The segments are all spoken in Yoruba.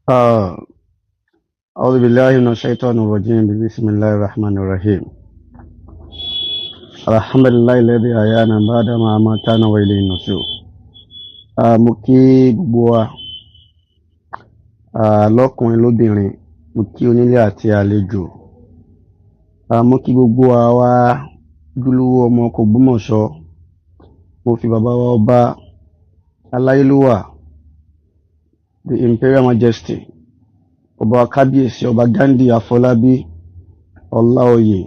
آه أعوذ بالله من الشيطان الرجيم بسم الله الرحمن الرحيم الحمد لله الذي أحيانا بعد ما أماتنا وإليه النشور. Mo kí gbogbo wa lọ́kùnrin lóbìnrin, mo kí onílé àti àlejò, mo kí gbogbo àwa ojúlówó ọmọ Ogbomosho. Mo fi bàbá wa ọba aláyélúwà, the Imperial Majesty, ọba kábíyèsí ọba Gandhi Afọlábí Ọláoyè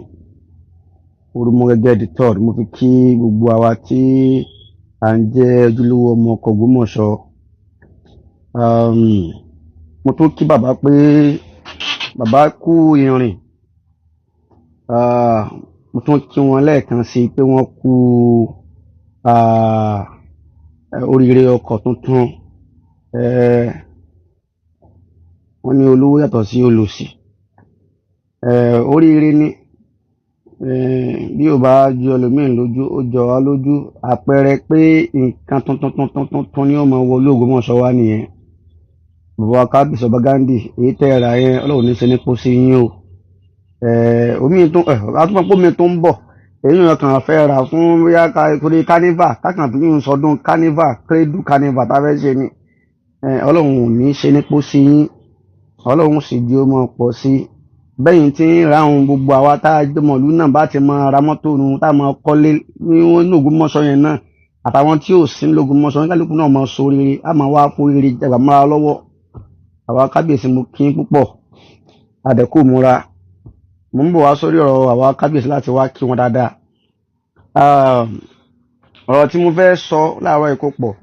Orúmọgẹ́gẹ́ the third. Mo fi kí gbogbo àwa tí à ń jẹ́ ojúlówó ọmọ Ogbomosho. Mo tún kí bàbá pé bàbá kú ìrìn. Mo tún kí wọn lẹ́ẹ̀kan sí pé wọ́n kú oríire ọkọ̀ tuntun. Wọ́n ní olówó yàtọ̀ sí olòṣì. Oríire ni bí ò bá jọ ẹlòmíì lójú ó jọ wá lójú. Àpẹẹrẹ pé nǹkan tuntun ni ó máa wọ Ògbómọ̀ṣọ́ wá nìyẹn. Bàbá kábíyèsí ọba Gandhi, èyí tẹ́ ẹ rà yẹn Ọlọ́run ní ṣe ní kó sí yín o. Àtúmọ̀pọ̀ mi tó ń bọ̀ èyí yàn kàn fẹ́ rà fún bóyá torí carnival kákan fi yín sọdún carnival crédù carnival tá a fẹ́ ṣe ni. Ọlọ́run ò ní ṣe ní kó sí yín, Ọlọ́run sì di ó máa pọ̀ sí. Bẹ́yìn tí ń ra ohun gbogbo àwa tá a jọmọ̀ ìlú náà bá ti máa ra mọ́tò nu tá a máa kọ́lé ní Ògbómọ̀ṣọ́ yẹn náà, àtàwọn tí ò sí ní Ògbómọ̀ṣọ́ ní kálukú náà máa so rere, á máa wá fún rere jàgbà mára lọ́wọ́. Àwa kábíyèsí mo kí n púpọ̀, àdẹ̀kù múra. Mo ń bọ̀ wá sórí ọ̀rọ̀ àwa kábíyèsí láti wá kí wọn dáadáa. Ọ̀rọ̀ tí mo fẹ́ sọ láàárọ̀ ìkó pọ̀.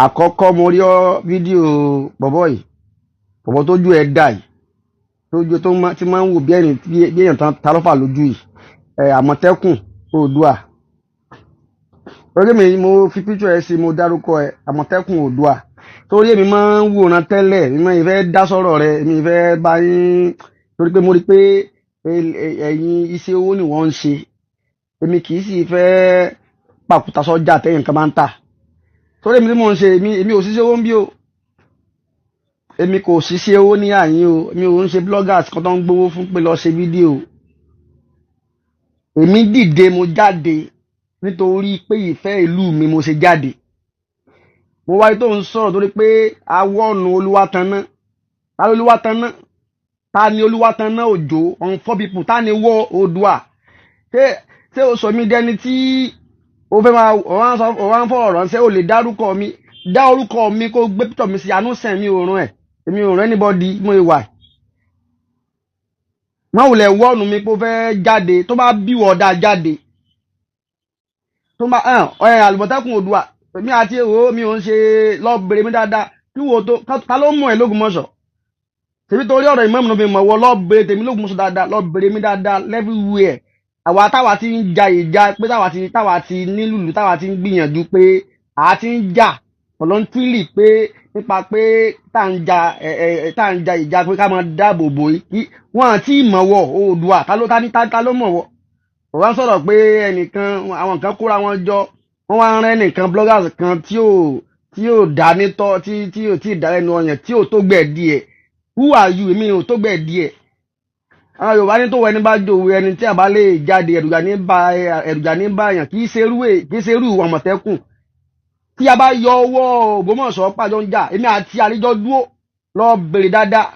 Àkọ́kọ́ mo rí fídíò bọ̀bọ̀ yìí, bọ̀bọ̀ tójú ẹ̀ dà yìí, tójú tí máa ń wò bí èèyàn ta lọ́fà lójú yìí, Amotekun Oodua. Orí mi mo fi píṣọ ẹ̀ sí, mo dárúkọ ẹ̀ Amotekun Oodua. Torí èmi máa ń wòran tẹ́lẹ̀, èmi máa ń fẹ́ dá sọ̀rọ̀ rẹ̀, èmi fẹ́ bá yín, torí pé mo rí pé ẹ̀yin iṣẹ́ owó ni wọ́n ń ṣe. Èmi kì í sì fẹ́ pàkúta sọ́jà tẹ́yìn kan máa ń tà. Torí èmi tí mò ń ṣe, èmi ò ṣiṣẹ́ owó ń bí o. Èmi kò ṣiṣẹ́ owó ní àyín o. Èmi ò ń ṣe bloggers kan tó ń gbowó fún pé lọ ṣe fídíò. Èmi dìde mo jáde nítorí pé ìfẹ́ ìlú mi mo ṣe jáde. Mo wáyé tó ń sọ̀rọ̀ torí pé awọ́nu Olúwatanná. Ta ló Olúwatanná? Ta ni Olúwatanná Òjó on 4 people? Ta ni wọ́ Oodua? Ṣé o sọ mí dẹni tí o fẹ́ máa ọ̀rán fọ̀rọ̀ ránṣẹ́? O lè dárúkọ mi, dá orúkọ mi kó gbé pítọ̀ mi sí àánú sẹ̀ mi òórùn ẹ̀. Èmi ò rán anybody mo ìwà. Má wùlẹ̀ wọ́ọ̀nù mi kó fẹ́ jáde, tó bá bí wọ̀ọ́dà jáde. Tó bá Amotekun Oodua, èmi àti èrò mi ò ń ṣe lọ́bẹ̀rẹ̀ mi dáadáa. Kí wo tó ta ló mú ẹ l'Ògbómọ̀ṣọ́? Tèmi torí ọ̀rọ̀ ìmọ̀ ìmọ̀ mi mọ̀ wọ lọ́bẹ̀rẹ̀ tèmi l'Ògbómọ̀ṣọ́ dáadáa, lọ́bẹ̀rẹ̀ mi dáadáa everywhere. Àwa táwa ti ń ja ìjà pé táwa ti nílùú táwa ti ń gbìyànjú pé a ti ń jà voluntarily pé nípa pé tá ń ja ìjà pé ká máa dáàbò bò yìí. Wọ́n àti ìmọ̀wọ̀ Oodua ta ló mọ̀wọ̀. Ó wá sọ̀rọ̀ pé ẹnìkan àwọn kan kóra wọn jọ, wọ́n wá rán ẹnìkan bloggers kan tí ò dá nítọ́ tí ò tí ì dá lẹ́nu ọyàn tí ò tó gbẹ̀ díẹ̀. Who are you? Èmi ò tó gbẹ̀ díẹ̀. Àwọn Yorùbá ní tó wọ ẹni bá jòwó ẹni tí a bá lè jáde ẹ̀rùjà ní bá èèyàn kì í ṣe irú Amotekun. Tí a bá yọ owó Ògbómọ̀ṣọ́ pàjọ ń jà, èmi àti àlejò dúró lọ bèrè dáadáa.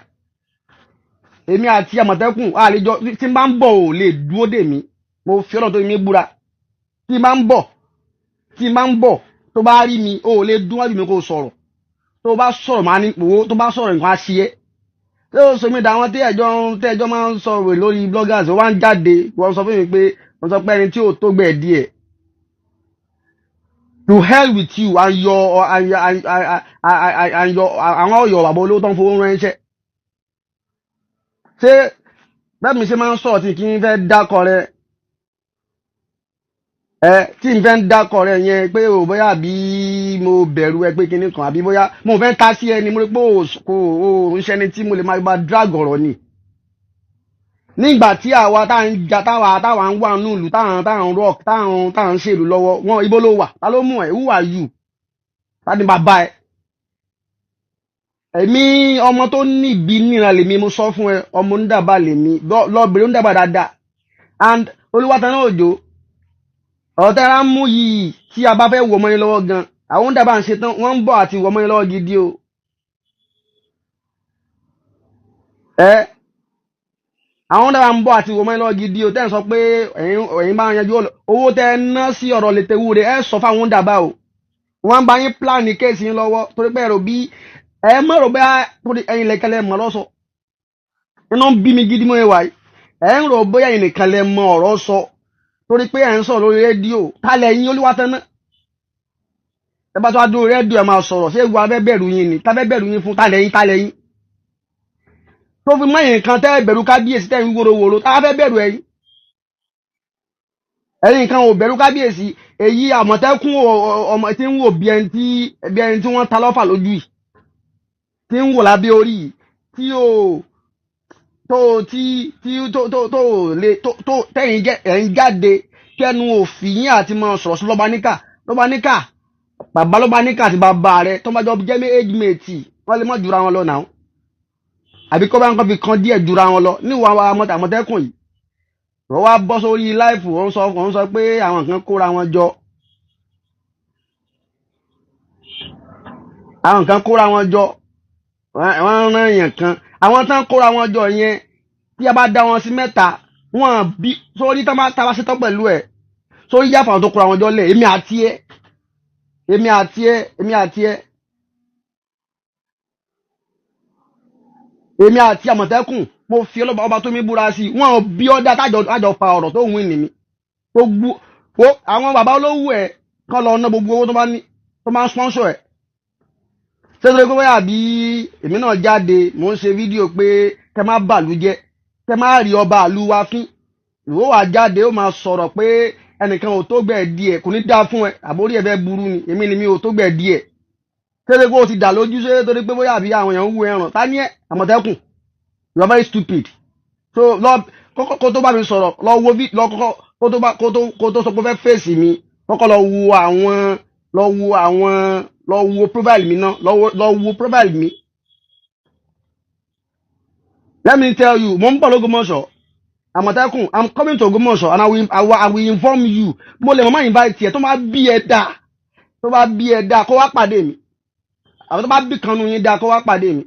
Èmi àti Amotekun àlejò tí n bá ń bọ̀ ò lè dúró dè mí. Mo fi ọ̀nà tó mi búra. Tí n bá ń bọ̀ tó bá rí mi ò lè dún wájú mi kó sọ̀rọ̀. Tó bá sọ̀rọ̀ máa ní owó, tó bá sọ̀rọ̀ nǹkan á ṣe é. Ṣé o sọ mi dà wọn tí ẹjọ́ máa ń sọ̀rọ̀ lórí bloggers wọ́n ń jáde wọ́n sọ fún mi pé wọ́n sọ pé ẹni tí ò tó gbẹ̀ díẹ̀. To hell with you and your àwọn ọ̀yọ́ bàbá olówó tó ń fowó ránṣẹ́. Ṣé bẹ́ẹ̀ mi ṣe máa ń sọ̀rọ̀ tí kì í fẹ́ dákọ̀ rẹ? Tí n fẹ́ ń dákọ̀ rẹ yẹn pé o bóyá àbí mo bẹ̀rù ẹ pé kinní kan àbí bóyá mo fẹ́ ta sí ẹni mo rí pé o ń ṣẹni tí mo lè máa bá drag ọ̀rọ̀ ni. Nígbà tí àwa tá ń jà táwa ń wà nínú ìlú táwọn rock táwọn ṣèlú lọ́wọ́ wọn ibo ló wà? Ta ló mú ẹ? Who are you? Ta ni bàbá ẹ? èmi ọmọ tó ní ìbí níran lèmi mo sọ fún ẹ ọmọ onídàbà lèmi lọ́bìnrin onídàbà dáadáa and Olúwatanná Òjó ọ̀tẹ́ra ń mú yìí tí a bá fẹ́ wọ̀ mọ́ yín lọ́wọ́ gan àwọn onídàbà ń ṣe tán wọ́n ń bọ̀ àti wọ̀ mọ́ yín lọ́wọ́ gidi o àwọn onídàbà ń bọ̀ àti wọ̀ mọ́ yín lọ́wọ́ gidi o tẹ́ ń sọ pé ẹ̀yin bá yanjú owó tẹ́ ná sí ọ̀rọ̀ lẹ́tẹ̀wú rẹ̀ ẹ sọ fáwọn onídàbà o wọ́n bá yín pílánì kéèsì yín lọ́wọ́ torí pé ẹ̀rọ bí ẹ mọ̀rọ̀ bá torí ẹ̀yin lẹ́kẹ̀lẹ́ mọ̀ lọ́sọ inú bí mi gidi mọ́ ẹ wáyé ẹ̀ ń rò bóyá ẹ̀yin nìkan lẹ mọ ọ̀rọ̀ sọ torí pé ẹ̀ ń sọ̀rọ̀ lórí rédíò tálẹ̀ yín Olúwatanná ẹ bá tó wá dúró rédíò ẹ máa sọ̀rọ̀ ṣé ewu abẹ́ bẹ̀rù yín ni tábẹ́ bẹ̀rù yín fún tálẹ̀ yín tó fi mọ́ ẹ̀yin kan tẹ́ bẹ̀rù kábíyèsí tẹ́ ń wóróworó tá fẹ́ bẹ̀rù ẹ̀yin kan ò bẹ̀rù kábíyèsí èyí Àmọ̀tẹ́kùn ọmọ tí ń wò bí ẹni tí wọ́n ta lọ́fà lójú yìí tí ń wò lábẹ́ orí yìí tí ò tẹ́yìn ẹ̀yin jáde kẹ́nu òfin àti mọ sọ̀rọ̀ sí lọ́baníkà bàbá lọ́baníkà àti bàbá rẹ̀ tó bá jọ jẹ́ age mate wọ́n lè mọ̀ jura wọn lọ náà àbí kọ́ bá ń kọ́ fi kan díẹ̀ jura wọn lọ níwọ̀n Àmọ̀tẹ́kùn yìí wọ́n wá bọ́ sórí láìfù wọ́n sọ pé àwọn kan kóra wọn jọ wọ́n rán èèyàn kan àwọn tán kóra wọn jọ yẹn tí a bá dá wọn sí mẹ́ta wọ́n bí sórí tán bá tàbá ṣetán pẹ̀lú ẹ̀ sórí yàtọ̀ àwọn tó kóra wọn jọ lẹ̀ èmi àti Àmọ̀tẹ́kùn mo fi ọba tó mi búra sí wọn bí ọdá tájọ fa ọ̀rọ̀ tó wù ní mi gbogbo àwọn bàbá olówó ẹ̀ kán lọ ná gbogbo owó tó máa ń sponsor ẹ̀ ṣéṣe pé bóyá bí èmi náà jáde mò ń ṣe fídíò pé kẹ má bàlú jẹ́ kẹ má rí ọba àlú wa fín ìwọ wà jáde ó máa sọ̀rọ̀ pé ẹnìkan ò tó gbẹ̀ díẹ̀ kò ní dá fún ẹ àbórí ẹ fẹ́ burú ni èmi ni mi ò tó gbẹ̀ díẹ̀ ṣéṣe pé o ti dà lójú ṣe torí pé bóyá bí àwọn èèyàn ń wú ẹran ta ní ẹ Àmọ̀tẹ́kùn you are very stupid so kó tó bá mi sọ̀rọ̀ lọ wo kó tó sọ pé fẹ́ fèsì mi kọ́kọ́ lọ wo profile mi náà lọ wo profile mi. Let me tell you mo ń bọ̀ l'Ogbomosho Àmọ̀tẹ́kùn I'm coming to Ogbomosho and I will inform you mo lè mọ́ invite ẹ tó bá bí ẹ dáa kó wá pàdé mi àwọn tó bá bí kanú yín dáa kó wá pàdé mi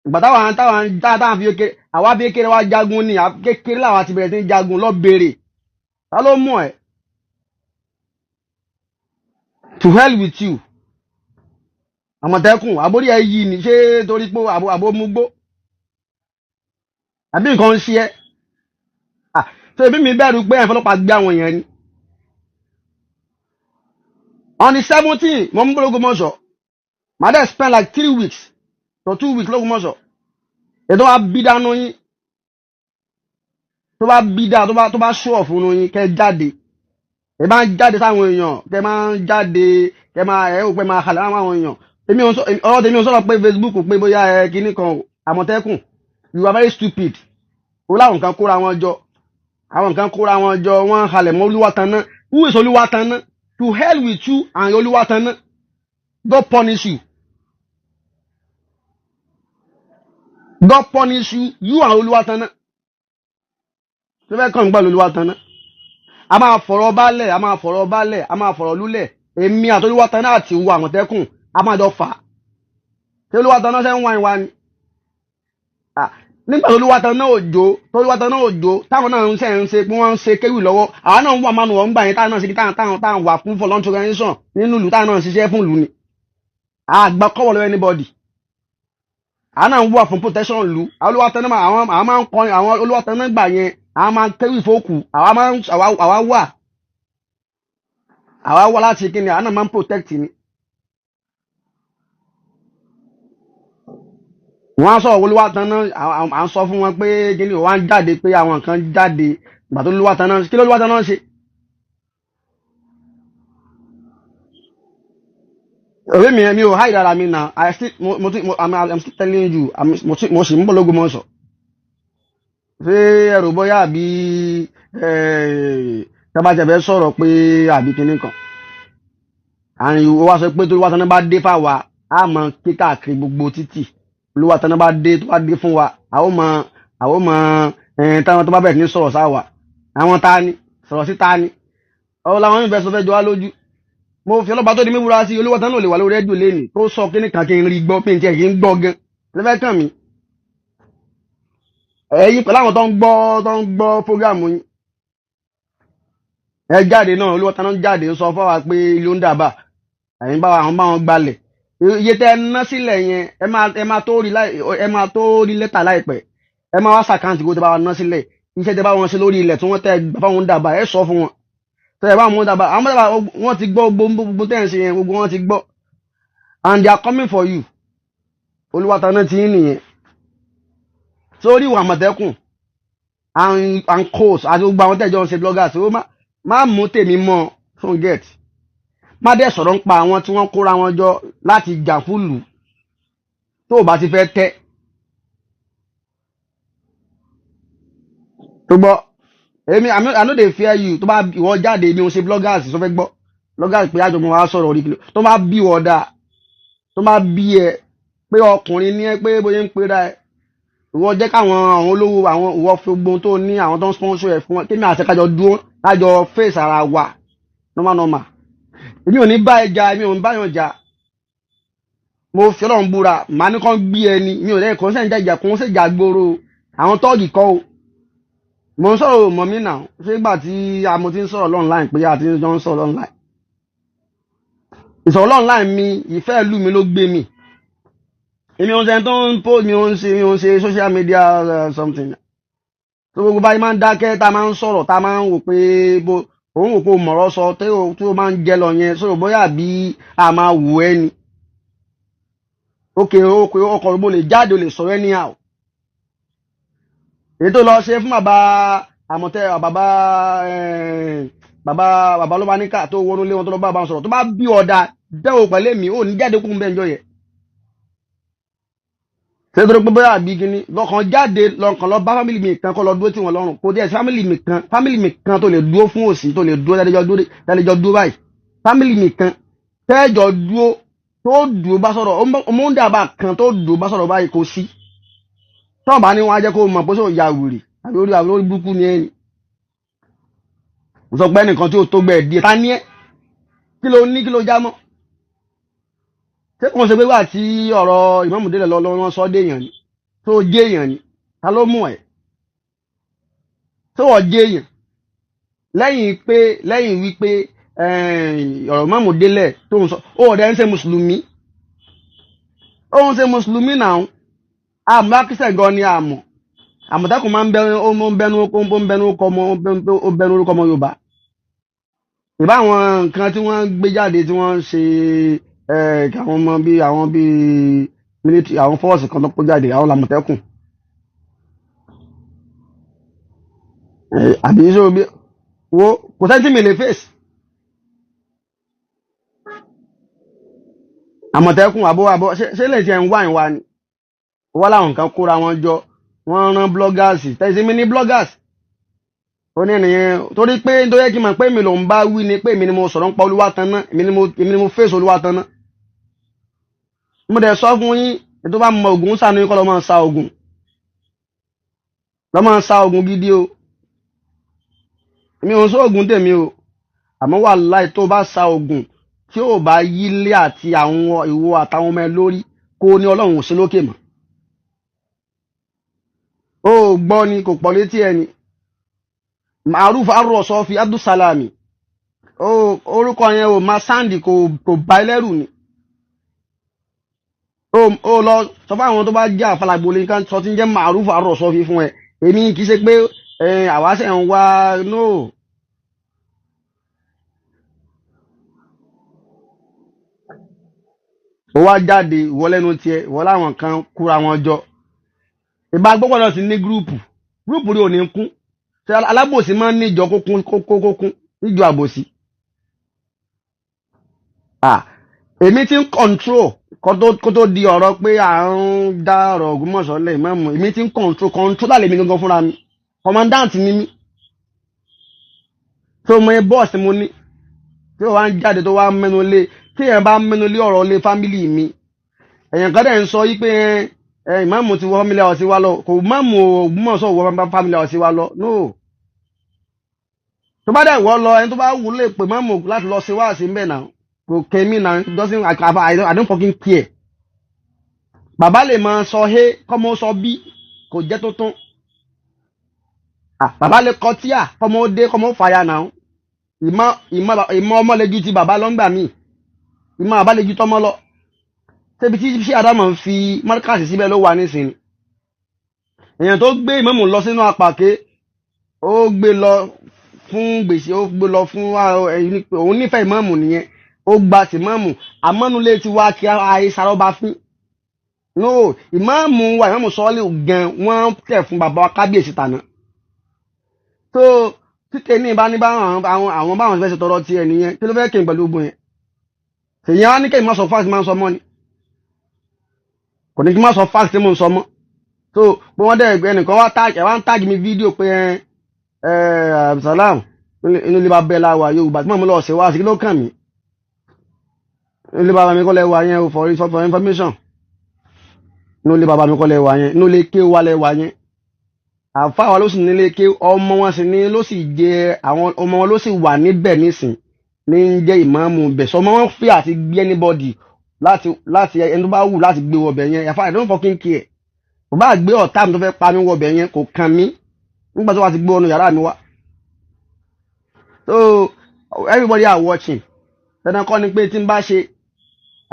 ìgbà táwọn fi kékeré àwa bí kékeré wá jagun ní kékeré làwọn ti bẹ̀rẹ̀ sí jagun lọ bèrè ta ló mú ẹ to hell with you Àmọ̀tẹ́kùn àbórí ẹ yìí ní ṣé torí pé àbó mú gbó àbí nǹkan ń ṣe ẹ́ ṣe bí mi bẹ̀rù pé ẹ̀fọ́ lọ́pàá gbé àwọn èèyàn ni on the 17 mo ń bọ̀ l'Ogbomosho my dad spend like 3 weeks to 2 weeks l'Ogbomosho ètò wa bí dánú yín tó bá bí dá tó bá show off nínú yín kẹ́ jáde ẹ bá ń jáde sáwọn èèyàn kẹ́ máa ń jáde kẹ́ máa ẹ ò pé máa halẹ̀ àwọn èèyàn ọ̀rọ̀ tèmi ò sọ̀rọ̀ pé Facebook pé bóyá ẹ kíní kan Àmọ̀tẹ́kùn you are very stupid ó láwọn kan kóra wọn jọ wọ́n halẹ̀ mọ́ Olúwatanná who is Olúwatanná to hell with you and Olúwatanná God punish you you and Olúwatanná tó fẹ́ kàn gbà Olúwatanná a máa fọ̀rọ̀ balẹ̀ a máa fọ̀rọ̀ lúlẹ̀ èmi àti Olúwatanná àti ìwọ Àmọ̀tẹ́kùn a máa jọ fà tí Olúwatanná ṣe ń wá ìwá ni nígbà tó Olúwatanná Òjó táwọn náà ń ṣe pé wọ́n ń ṣe kéwì lọ́wọ́ àwọn náà ń wà mánu wọ́n ń gbà yẹn táwọn náà ṣe táwọn wà fún voluntary organization nínú ìlú táwọn náà ń ṣiṣẹ́ fún ìlú ni àgbà kọ́wọ́ lọ́wọ́ anybody àwọn náà ń wà fún protection ìlú Olúwatanná àwọn máa ń kọrin àwọn Olúwatanná gbà yẹn àwọn máa ń kéwì fóòkù àwa wà láti kíni àwọn náà máa ń protect ni. wọ́n á sọ̀rọ̀ Olúwatanná à ń sọ fún wọn pé kíni wọ́n á jáde pé àwọn kan jáde ìgbà tó Olúwatanná kí ló Olúwatanná ṣe. òwe mi ò hide ara mi na I'm still telling you mo sì ń bọ̀ l'Ogbomosho ṣé ẹrù bóyá àbí tábàjẹ̀bẹ̀ sọ̀rọ̀ pé àbí kíní kan àrùn ìwọ wá sọ pé tó Olúwatanná bá dé fáwa a mọ kíkàkiri gbogbo títì olúwa tán bá dé tó bá dé fún wa àwọn mọ táwọn tó bá bẹ̀rẹ̀ ní sọ̀rọ̀ sáwà àwọn ta ni sọ̀rọ̀ sí ta ni ọ̀rọ̀ làwọn ìfẹ́ sọ fẹ́ jọ wá lójú mo fi ọlọ́pàá tó di mí múra sí olúwa tán náà lè wà lórí rédíò lẹ́nìí tó sọ kíní kan kí n rí gbọ́ pé n tiẹ̀ kí n gbọ́ gan lẹ́fẹ́ kàn mí ẹ̀yin pẹ̀lú àwọn tó ń gbọ́ fógrámù yín ẹ jáde náà olúwa tán náà jáde sọ fún wa pé ilé ń dàbà ẹ̀yin bá àwọn bá wọn gbalẹ̀ iye tẹ́ ẹ ná sílẹ̀ yẹn ẹ máa tó rí lẹ́tà láìpẹ́ ẹ máa wá sàkáǹtì kó tẹ́ bá wọn ná sílẹ̀ iṣẹ́ tẹ́ bá wọn ṣe lórí ilẹ̀ tí wọ́n tẹ́ fáwọn dàbà ẹ sọ fún wọn tẹ́ ẹ bá wọn dàbà àwọn dàbà wọ́n ti gbọ́ gbogbo tẹ́ ẹ ń ṣe yẹn gbogbo wọn ti gbọ́ and they are coming for you olúwa tán náà ti ń nìyẹn sórí ìwà Àmọ̀tẹ́kùn and coast àti gbogbo àwọn tẹ́jọ́ ń ṣe bloggers ó má mú tèmi mọ́ fún get má dẹ̀ sọ̀rọ̀ ń pa àwọn tí wọ́n kóra wọn jọ láti jà fúlù tó bá ti fẹ́ tẹ́ tó gbọ́ èmi I no dey fear you tó bá ìwọ jáde mi ò ṣe bloggers tó fẹ́ gbọ́ bloggers pé àjọmọ̀ wa sọ̀rọ̀ orí kìlọ̀ tó bá bí wọ̀ dáa tó bá bí ẹ pé ọkùnrin ní ẹ pé bóyá ń pera ẹ ìwọ jẹ́ káwọn àwọn olówó àwọn ìwọ fi gbóhun tó ní àwọn tó ń sponsor ẹ̀ fún wọn kí mi àti kájọ dúró kájọ face ara wa normal èmi ò ní bá ẹ jà èmi ò ní bá yàn jà mo fi Ọlọ́run búra màá ní kàn gbé ẹni mi ò lẹ́yìn kò ń sẹ́yìn jà kò ń sẹ́yìn jà gbòòrò àwọn tọ́ọ̀gì kọ́ o mo ń sọ̀rọ̀ mọ̀ mí náà ṣé ìgbà tí mo ti ń sọ̀rọ̀ online pé àti jọ ń sọ̀rọ̀ online ìsọ̀rọ̀ online mi ìfẹ́ ìlú mi ló gbé mi èmi ò ń sẹ́yìn tó ń post mi ò ń ṣe social media something tó gbogbo báyìí máa ń dákẹ́ tá a máa ń sọ̀rọ̀ tá a máa ń wò pé òun wò pé o mọ̀rọ̀ sọ tí o máa ń jẹ lọ yẹn sọ̀rọ̀ bóyá bí a máa wù ẹ́ ni ọkọ̀ mo lè jáde o lè sọ̀rọ̀ ẹ́ níhà èyí tó lọ ṣe fún bàbá ló bá níkà tó wọnú lé wọn tó lọ bá wọn sọ̀rọ̀ tó bá bí ọ̀dà dẹ́wò pẹ̀lú èmi ò ní jáde kún bẹ́ẹ̀ jọ yẹ ṣé tó pé bóyá àbí gini lọ́kàn jáde lọ́kàn lọ bá fámìlì mi kan kọ́ lọ dúró tí wọ́n lọ́rùn kò díẹ̀ sí fámìlì mi kan tó lè dúró fún òsì tó lè dúró tẹ́lẹ̀jọ dúró báyìí fámìlì mi kan tẹ́jọ dúró tó dúró bá sọ̀rọ̀ ọmọ ń dàbà kan tó dúró bá sọ̀rọ̀ báyìí kò sí tọ́ọ̀bá ní wọ́n á jẹ́ kó mọ̀ pé sọ ya wèrè àbí orí burúkú ni ẹni mo sọ pé ẹnìkan tí ó tó gbẹ̀ díẹ̀ ta ní ẹ́ kí ló já mọ́ ṣé kò ń ṣe pé wà tí ọ̀rọ̀ ìmọ̀mùdélẹ̀ lọ́wọ́ sọ dé èèyàn ni tó jẹ́ èèyàn ni ta ló mú ẹ̀ tó wọ́n jẹ́ èèyàn lẹ́yìn wípé ọ̀rọ̀ ìmọ̀mùdélẹ̀ tó ń sọ ó ọ̀dẹ́ ń ṣe mùsùlùmí náà àmọ́ akíṣẹ́ gan ni àmọ́ Àmọ̀tẹ́kùn máa ń bẹnu orúkọ ọmọ Yorùbá ìbá àwọn nǹkan tí wọ́n gbé jáde tí wọ́n ń ṣe àwọn bíi military àwọn fọ́ọ̀sì kan tó kó jáde àwọn l'Àmọ̀tẹ́kùn àbí iṣẹ́ omi wo kò sẹ́ńtì mi lè fèsì Àmọ̀tẹ́kùn àbọ̀ ṣé lè ṣe ń wá ìwà ni wọ́n láwọn nǹkan kóra wọn jọ wọ́n rán bloggers tẹ̀sí mi ní bloggers ó ní ènìyàn torí pé nítorí ẹ́ kí n mọ̀ pé mi ló ń bá wí ni pé èmi ni mo sọ̀rọ̀ ń pa Olúwatanná èmi ni mo fèsì Olúwatanná mo dẹ̀ sọ fún yín ètò bá mọ Ògùn sànú yín kọ́ lọ́mọ sa Ògùn gidi o èmi ò ń sọ Ògùn tèmi o àmọ́ wàláhì tó bá sa Ògùn tí ò bá yílé àti àwọn ìwọ àtàwọn ọmọ ẹ lórí kó ní Ọlọ́run ò sí lókè mọ́ ó gbọ́ ni kò pọ̀ létí ẹni Maruf arọ́sọ́fì Abdulsalami orúkọ yẹn ò máa sáǹdì kò bá ẹlẹ́rù ni ó lọ sọ fún àwọn tó bá jẹ́ àfàlàgbò lè kán sọ tí ń jẹ́ Maruf arọ́sọ́fì fún ẹ èmi kì í ṣe pé àwáṣẹ̀ ń wá no ó wá jáde ìwọlẹ́nu tiẹ̀ ìwọlẹ́ àwọn kan kúra wọn jọ ìbá gbọ́gbọ́ náà ti ní gúrùpù rí ò ní kún ṣe alábòsí máa ń níjọ kókún níjọ àbòsí èmi ti ń control kó tó di ọ̀rọ̀ pé à ń dá ọ̀rọ̀ Ògbómọ̀ṣọ́ lẹ̀ mọ́mọ́ èmi ti ń control lálẹ́ mi gangan fúnra mi commandant ni mí tó mọ bọ́ọ̀sì mo ní tí ó wá ń jáde tó wá mẹ́nu lé tí èèyàn bá mẹ́nu lé ọ̀rọ̀ lé fámìlì mi èèyàn kan dẹ̀ ń sọ yí pé ìmáàmù ti wọ family house wa lọ kò máàmù Ògbómọ̀ṣọ́ wọ family house wa lọ no tó bá dẹ̀ wọ́ lọ ẹni tó bá wù lè pè máàmù láti lọ ṣe wáàsí ń bẹ̀ náà kò kẹ́mí náà doesn't I don't fucking care. Bàbá lè máa sọ hé kọ́mọ sọ bí kò jẹ́ tó tún bàbá lè kọ tíà kọ́mọ dé kọ́mọ fàyà náà ìmọ̀ ọmọ lè ju ti bàbá lọ́ngbà míì ìmọ̀ bàbá lè ju tọ́mọ lọ ṣébi tí ṣé àdámọ̀ ń fi mọ́ríkàsì síbẹ̀ ló wà nísìnyí èèyàn tó gbé ìmáàmù lọ sínú apàké ó gbé lọ fún gbèsè ó gbé lọ fún òun nífẹ̀ẹ́ ìmáàmù nìyẹn ó gba tìmáàmù àmọ́nulé ti wá kí àìsàrọ́bà fín no ìmáàmù wa ìmáàmù sọ́ọ́lì gan wọ́n tẹ̀ fún bàbá wa kábíyèsí tàná tó títẹ̀ ní ìbá ní àwọn báwọn fẹ́ ṣe tọrọ tiẹ̀ nìyẹn kí ló fẹ́ kí n pẹ̀lú ogun yẹn èèyàn á ní kí n má sọ fáàsì máa ń sọ mọ́ ni kò ní kí n má sọ fáàsì tí mò ń sọ mọ́ tó pé wọ́n dẹ̀ ẹnìkan wá ń táàgì mi fídíò pé Abdulsalam inú ilé bá bẹ́ẹ̀ láwà Yorùbá tí mò ń lọ ṣe wá sí kí ló kàn mí inú ilé bàbá mi kọ́ lẹ́wà yẹn o for information inú ilé bàbá mi kọ́ lẹ́wà yẹn inú ilé ké wà lẹ́wà yẹn àfáà wa ló sì nílé ké ọmọ wọn sì ní ló sì jẹ àwọn ọmọ wọn ló sì wà níbẹ̀ nísìn ní ń jẹ́ ìmáàmù bẹ̀ sọ ọmọ wọn fi àti gbé anybody láti ẹni tó bá wù láti gbé wọbẹ̀ yẹn àfáà I don't fucking care kò bá gbé ọ̀tá mi tó fẹ́ pa mí wọbẹ̀ yẹn kò kàn mí nígbà tó wá ti gbé ọnu yàrá mi wá so everybody are watching dandan kọ́ ni pé tí n bá ṣe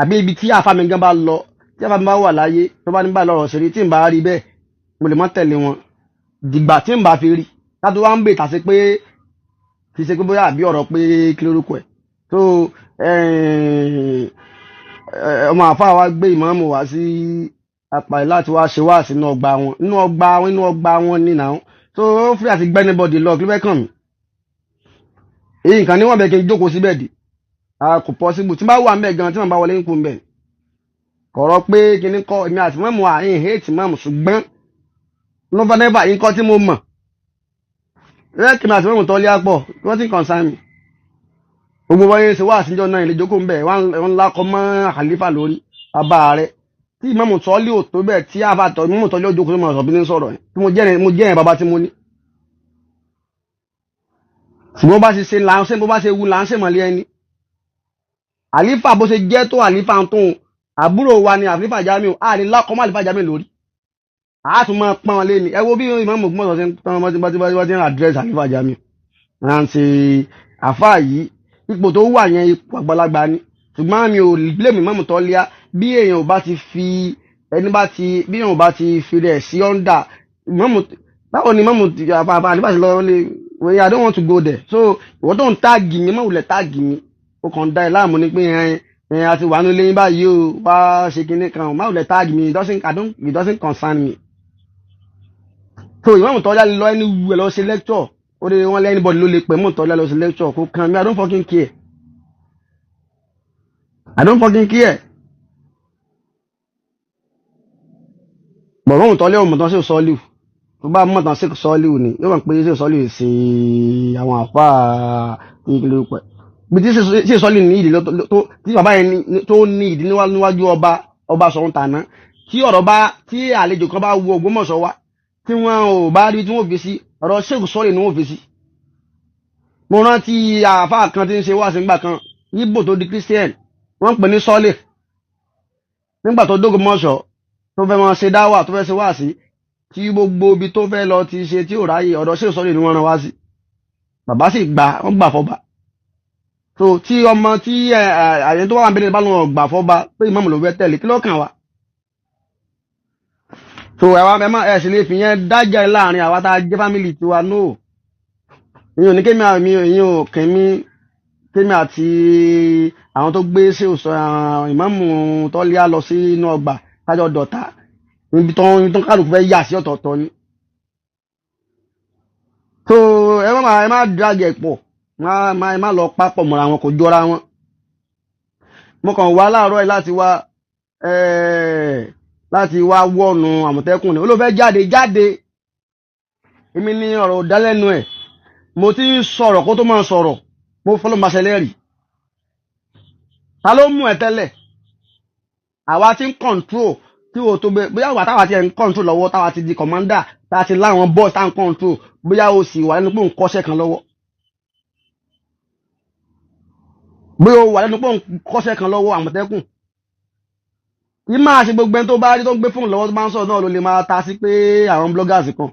àbí ibi tí àfáà mi gan bá lọ tí àfáà mi bá wà láyé tó bá ní bá lọ́rọ̀ ṣeré tí n bá rí bẹ́ẹ̀ mo lè má tẹ̀lé wọn dìgbà tí n bá fi rí látó wá ń bè tàṣe pé kì í ṣe pé bóyá àbí ọ̀rọ̀ pé kí lórúkọ ẹ̀ so ọmọ àfáà wa gbé ìmáàmù wá sí apàì láti wá ṣe wá sínú ọgbà wọn nínà so ó fi àti gbẹ́nibọ̀dì lọ kí ló fẹ́ kàn mí èyí nǹkan níwọ̀n bẹ́ẹ̀ kí n jókòó síbẹ̀ dì kò possible tí n bá wà mẹ́ gan tí wọ́n bá wọlé ń kú mbẹ̀ kọ̀rọ̀ pé kí ní kọ́ èmi àti mọ́mù àyìn hate mọ́mù ṣùgbọ́n nọ́fànẹ́fà yín kọ́ tí mo mọ̀ rẹ́ẹ̀kì mi àti mọ́mù tọ́lé àpọ̀ wọ́n ti kàn sáàmì gbogbo wọ́n ṣe wá àṣíjọ́ náà ilé jókòó mbẹ̀ wọ́n lákọ́ mọ́ àlífà lórí bàbá rẹ̀ tí mọ́mù tọ́lé ò tó bẹ́ẹ̀ tí àbátọ̀ mọ́mù tọ́lé ó jókòó tó mọ̀ sọ̀bí ní sọ̀rọ̀ tí mo jẹ́ yẹn bàbá tí mo ní ṣùgbọ́n bá ṣe láńṣẹ́ bó bá ṣe wu láńṣẹ́ mọ̀lẹ́ ẹni àlífà bó ṣe jẹ́ tó àlífà tó àbúrò wa ni àlífà Jamiu àní lákọ́ mọ́ àlífà Jamiu lórí àátún máa pọ́n lé ní ẹ wo bí ìmáàmù Ògbómọ̀ṣọ́ ṣe ń pọ́n bá ti ń àdírẹ́sì àlífà Jamiu rántí àfáà yìí ipò tó wà yẹn ipò àgbàlagbà ni ṣùgbọ́n mi ò blame ìmáàmù Tọ́líà bí èèyàn ò bá ti fi bí èèyàn ò bá ti fi rẹ̀ sí ọ́ndà ìmáàmù báwo ni ìmáàmù àlífà ṣe lọ lé well, I don't want to go there so ìwọ́n tó ń táàgì mi máa wulẹ̀ táàgì mi ó kàn dá ẹ láàmú ni pé àti wà nílé yín báyìí o wá ṣe kinní kan máa wulẹ̀ táàgì mi it doesn't concern me so ìmáàmù Tọ́líà lọ ẹni wù ẹ lọ ṣe lecture ó lè wọ́n lé anybody ló lè pẹ̀ mọ́ Tọ́líà lọ ṣe lecture kó kan mi I don't fucking care bọ̀ mọ́mù Tọ́líà ò mọ̀ tán sí sọ́ọ́lù tó bá mọ̀ tán sí sọ́ọ́lù ni yóò mọ̀ pé sí sọ́ọ́lù sí àwọn àpá ìgbìlẹ̀ pẹ̀ bí tí sí sọ́ọ́lù ní ìdí tí bàbá yẹn tó ní ìdí níwájú ọba sọ̀rọ̀ tàná tí ọ̀rọ̀ bá tí àlejò kan bá wo Ògbómọ̀ṣọ́ wá tí wọ́n ò bá rí tí wọ́n fi sí ọ̀rọ̀ ṣéèkù sọ́ọ́lù ni wọ́n fi sí. mo rántí àfáà kan tí ń ṣe wá sí nígbà kan Ìgbò tó di Christian wọ́n ń pè ní sọ́ọ́lù nígbà tó d'Ògbómọ̀ṣọ́ tó fẹ́ máa ṣe dáwà tó fẹ́ ṣe wá sí tí gbogbo ibi tó fẹ́ lọ ti ṣe tí ò ráyè ọ̀dọ̀ ṣéèkù sọ́ọ́lù ni wọ́n rán wá sí bàbá sì wọ́n gbà fọ́ba so tí ọmọ tí àyẹ̀ tó wà ń bẹ̀rẹ̀ bá lọ́wọ́ gbà fọ́ba pé ìmáàmù ló fẹ́ tẹ̀lé kí ló kàn wá so ẹ̀wà ẹ̀ sì lè fi yẹn dájà láàrin àwa tá a jẹ́ fámìlì tiwa no ìyẹn ò ní kémi àti àwọn tó gbé sí ìmáàmù Tọ́líà lọ sí inú ọgbà kájọ dọ̀tá ibi tó kálukú fẹ́ yà sí ọ̀tọ̀ọ̀tọ̀ ni so ẹ má drag ẹ̀ pọ̀ má lọ pápọ̀ mọ́ra wọn kò jọra wọn mo kàn wá láàárọ̀ ẹ̀ láti wá wọ́ọ̀nù Àmọ̀tẹ́kùn ni ó ló fẹ́ jáde èmi ní ọ̀rọ̀ òdálẹ́nu ẹ̀ mo ti ń sọ̀rọ̀ kó tó máa sọ̀rọ̀ mo fọ́lọ́ máa ṣẹlẹ̀ rí ta ló mú ẹ tẹ́lẹ̀ àwa ti ń control tí o tó gbé bóyá wà táwa ti ń control lọ́wọ́ táwa ti di commander táwa ti láwọn boss tá ń control bóyá o sì wà nínú pé òun kọ́ṣẹ́ kan lọ́wọ́ bóyá o wà nínú pé òun kọ́ṣẹ́ kan lọ́wọ́ Àmọ̀tẹ́kùn kí máa ṣe gbogbo ẹni tó bá rí tó ń gbé fóònù lọ́wọ́ tó bá ń sọ̀rọ̀ náà ló lè máa ta sí pé àwọn bloggers kan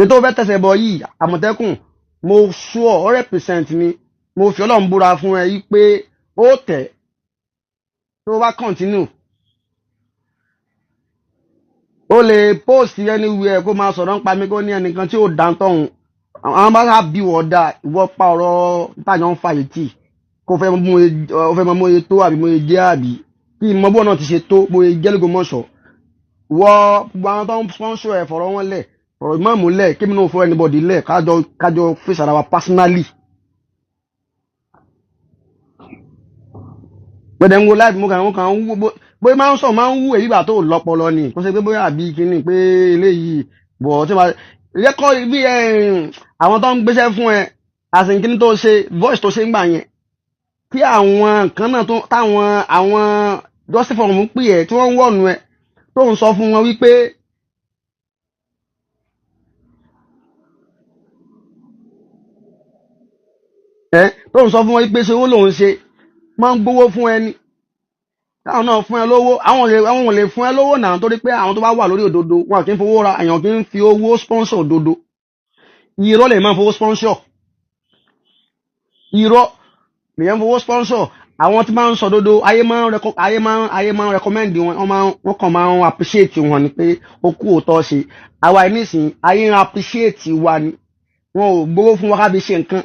ètò fẹ́ tẹ̀sẹ̀ bọ̀ yìí Àmọ̀tẹ́kùn mo sure 100% ni mo fi Ọlọ́run búra fún ẹ yí pé ó tẹ̀ tó bá continue ó lè post anywhere kó máa sọ̀rọ̀ ń pa mí kó ní ẹnìkan tí ó dáńtọ̀hún àwọn bá sá bí wọ́n dá ìwọ pa ọ̀rọ̀ táyọ̀ ń fa ètì kó fẹ́ mọ mọ́ iye tó àbí mọ́ iye jẹ́ àbí kí ìmọ̀bọ̀ náà ti ṣe tó mọ́ iye jẹ́ l'Ógbómọ̀ṣọ́ wọ gbogbo àwọn tó ń sponsor ẹ̀ fọ̀rọ̀ wọn lẹ̀ ọ̀rọ̀ ìmọ̀ọ́mù lẹ̀ kí mi náà fọ́ anybody lẹ̀ kájọ face ara wa personally. gbẹ̀dẹ̀ ń wo láìpẹ́ mo kàn ń wú bóyá máa ń sọ máa ń wú èyí gbà tó lọ́pọlọ ni kó ṣe pé bóyá àbí kíní pé eléyìí bọ̀ tí wọ́n rẹ́kọ́ bí àwọn tó ń gbéṣẹ́ fún ẹ àsìnkíní tó ṣe voice tó ṣe ń gbà yẹn kí àwọn kan náà táwọn àwọn justice forum pè ẹ tí wọ́n ń wọ̀nù ẹ tó ń sọ fún wọn wípé tó ń sọ fún wọn wípé ṣe owó lòun ṣe máa ń gbówó fún ẹni táwọn náà fún ẹ lówó àwọn ò lè fún ẹ lówó náà torí pé àwọn tó bá wà lórí òdodo wọn kì í fowó ra èèyàn kì í fi owó sponsor òdodo irọ́ lè máa fowó sponsor irọ́ lèyàn fowó sponsor àwọn tí máa ń sọ òdodo ayé máa ń recommend wọn kàn máa ń appreciate wọn ni pé ó kú òótọ́ ṣe àwa nísìnyí ayé ń appreciate wa ni wọn ò gbówó fún wa kábi ṣe nǹkan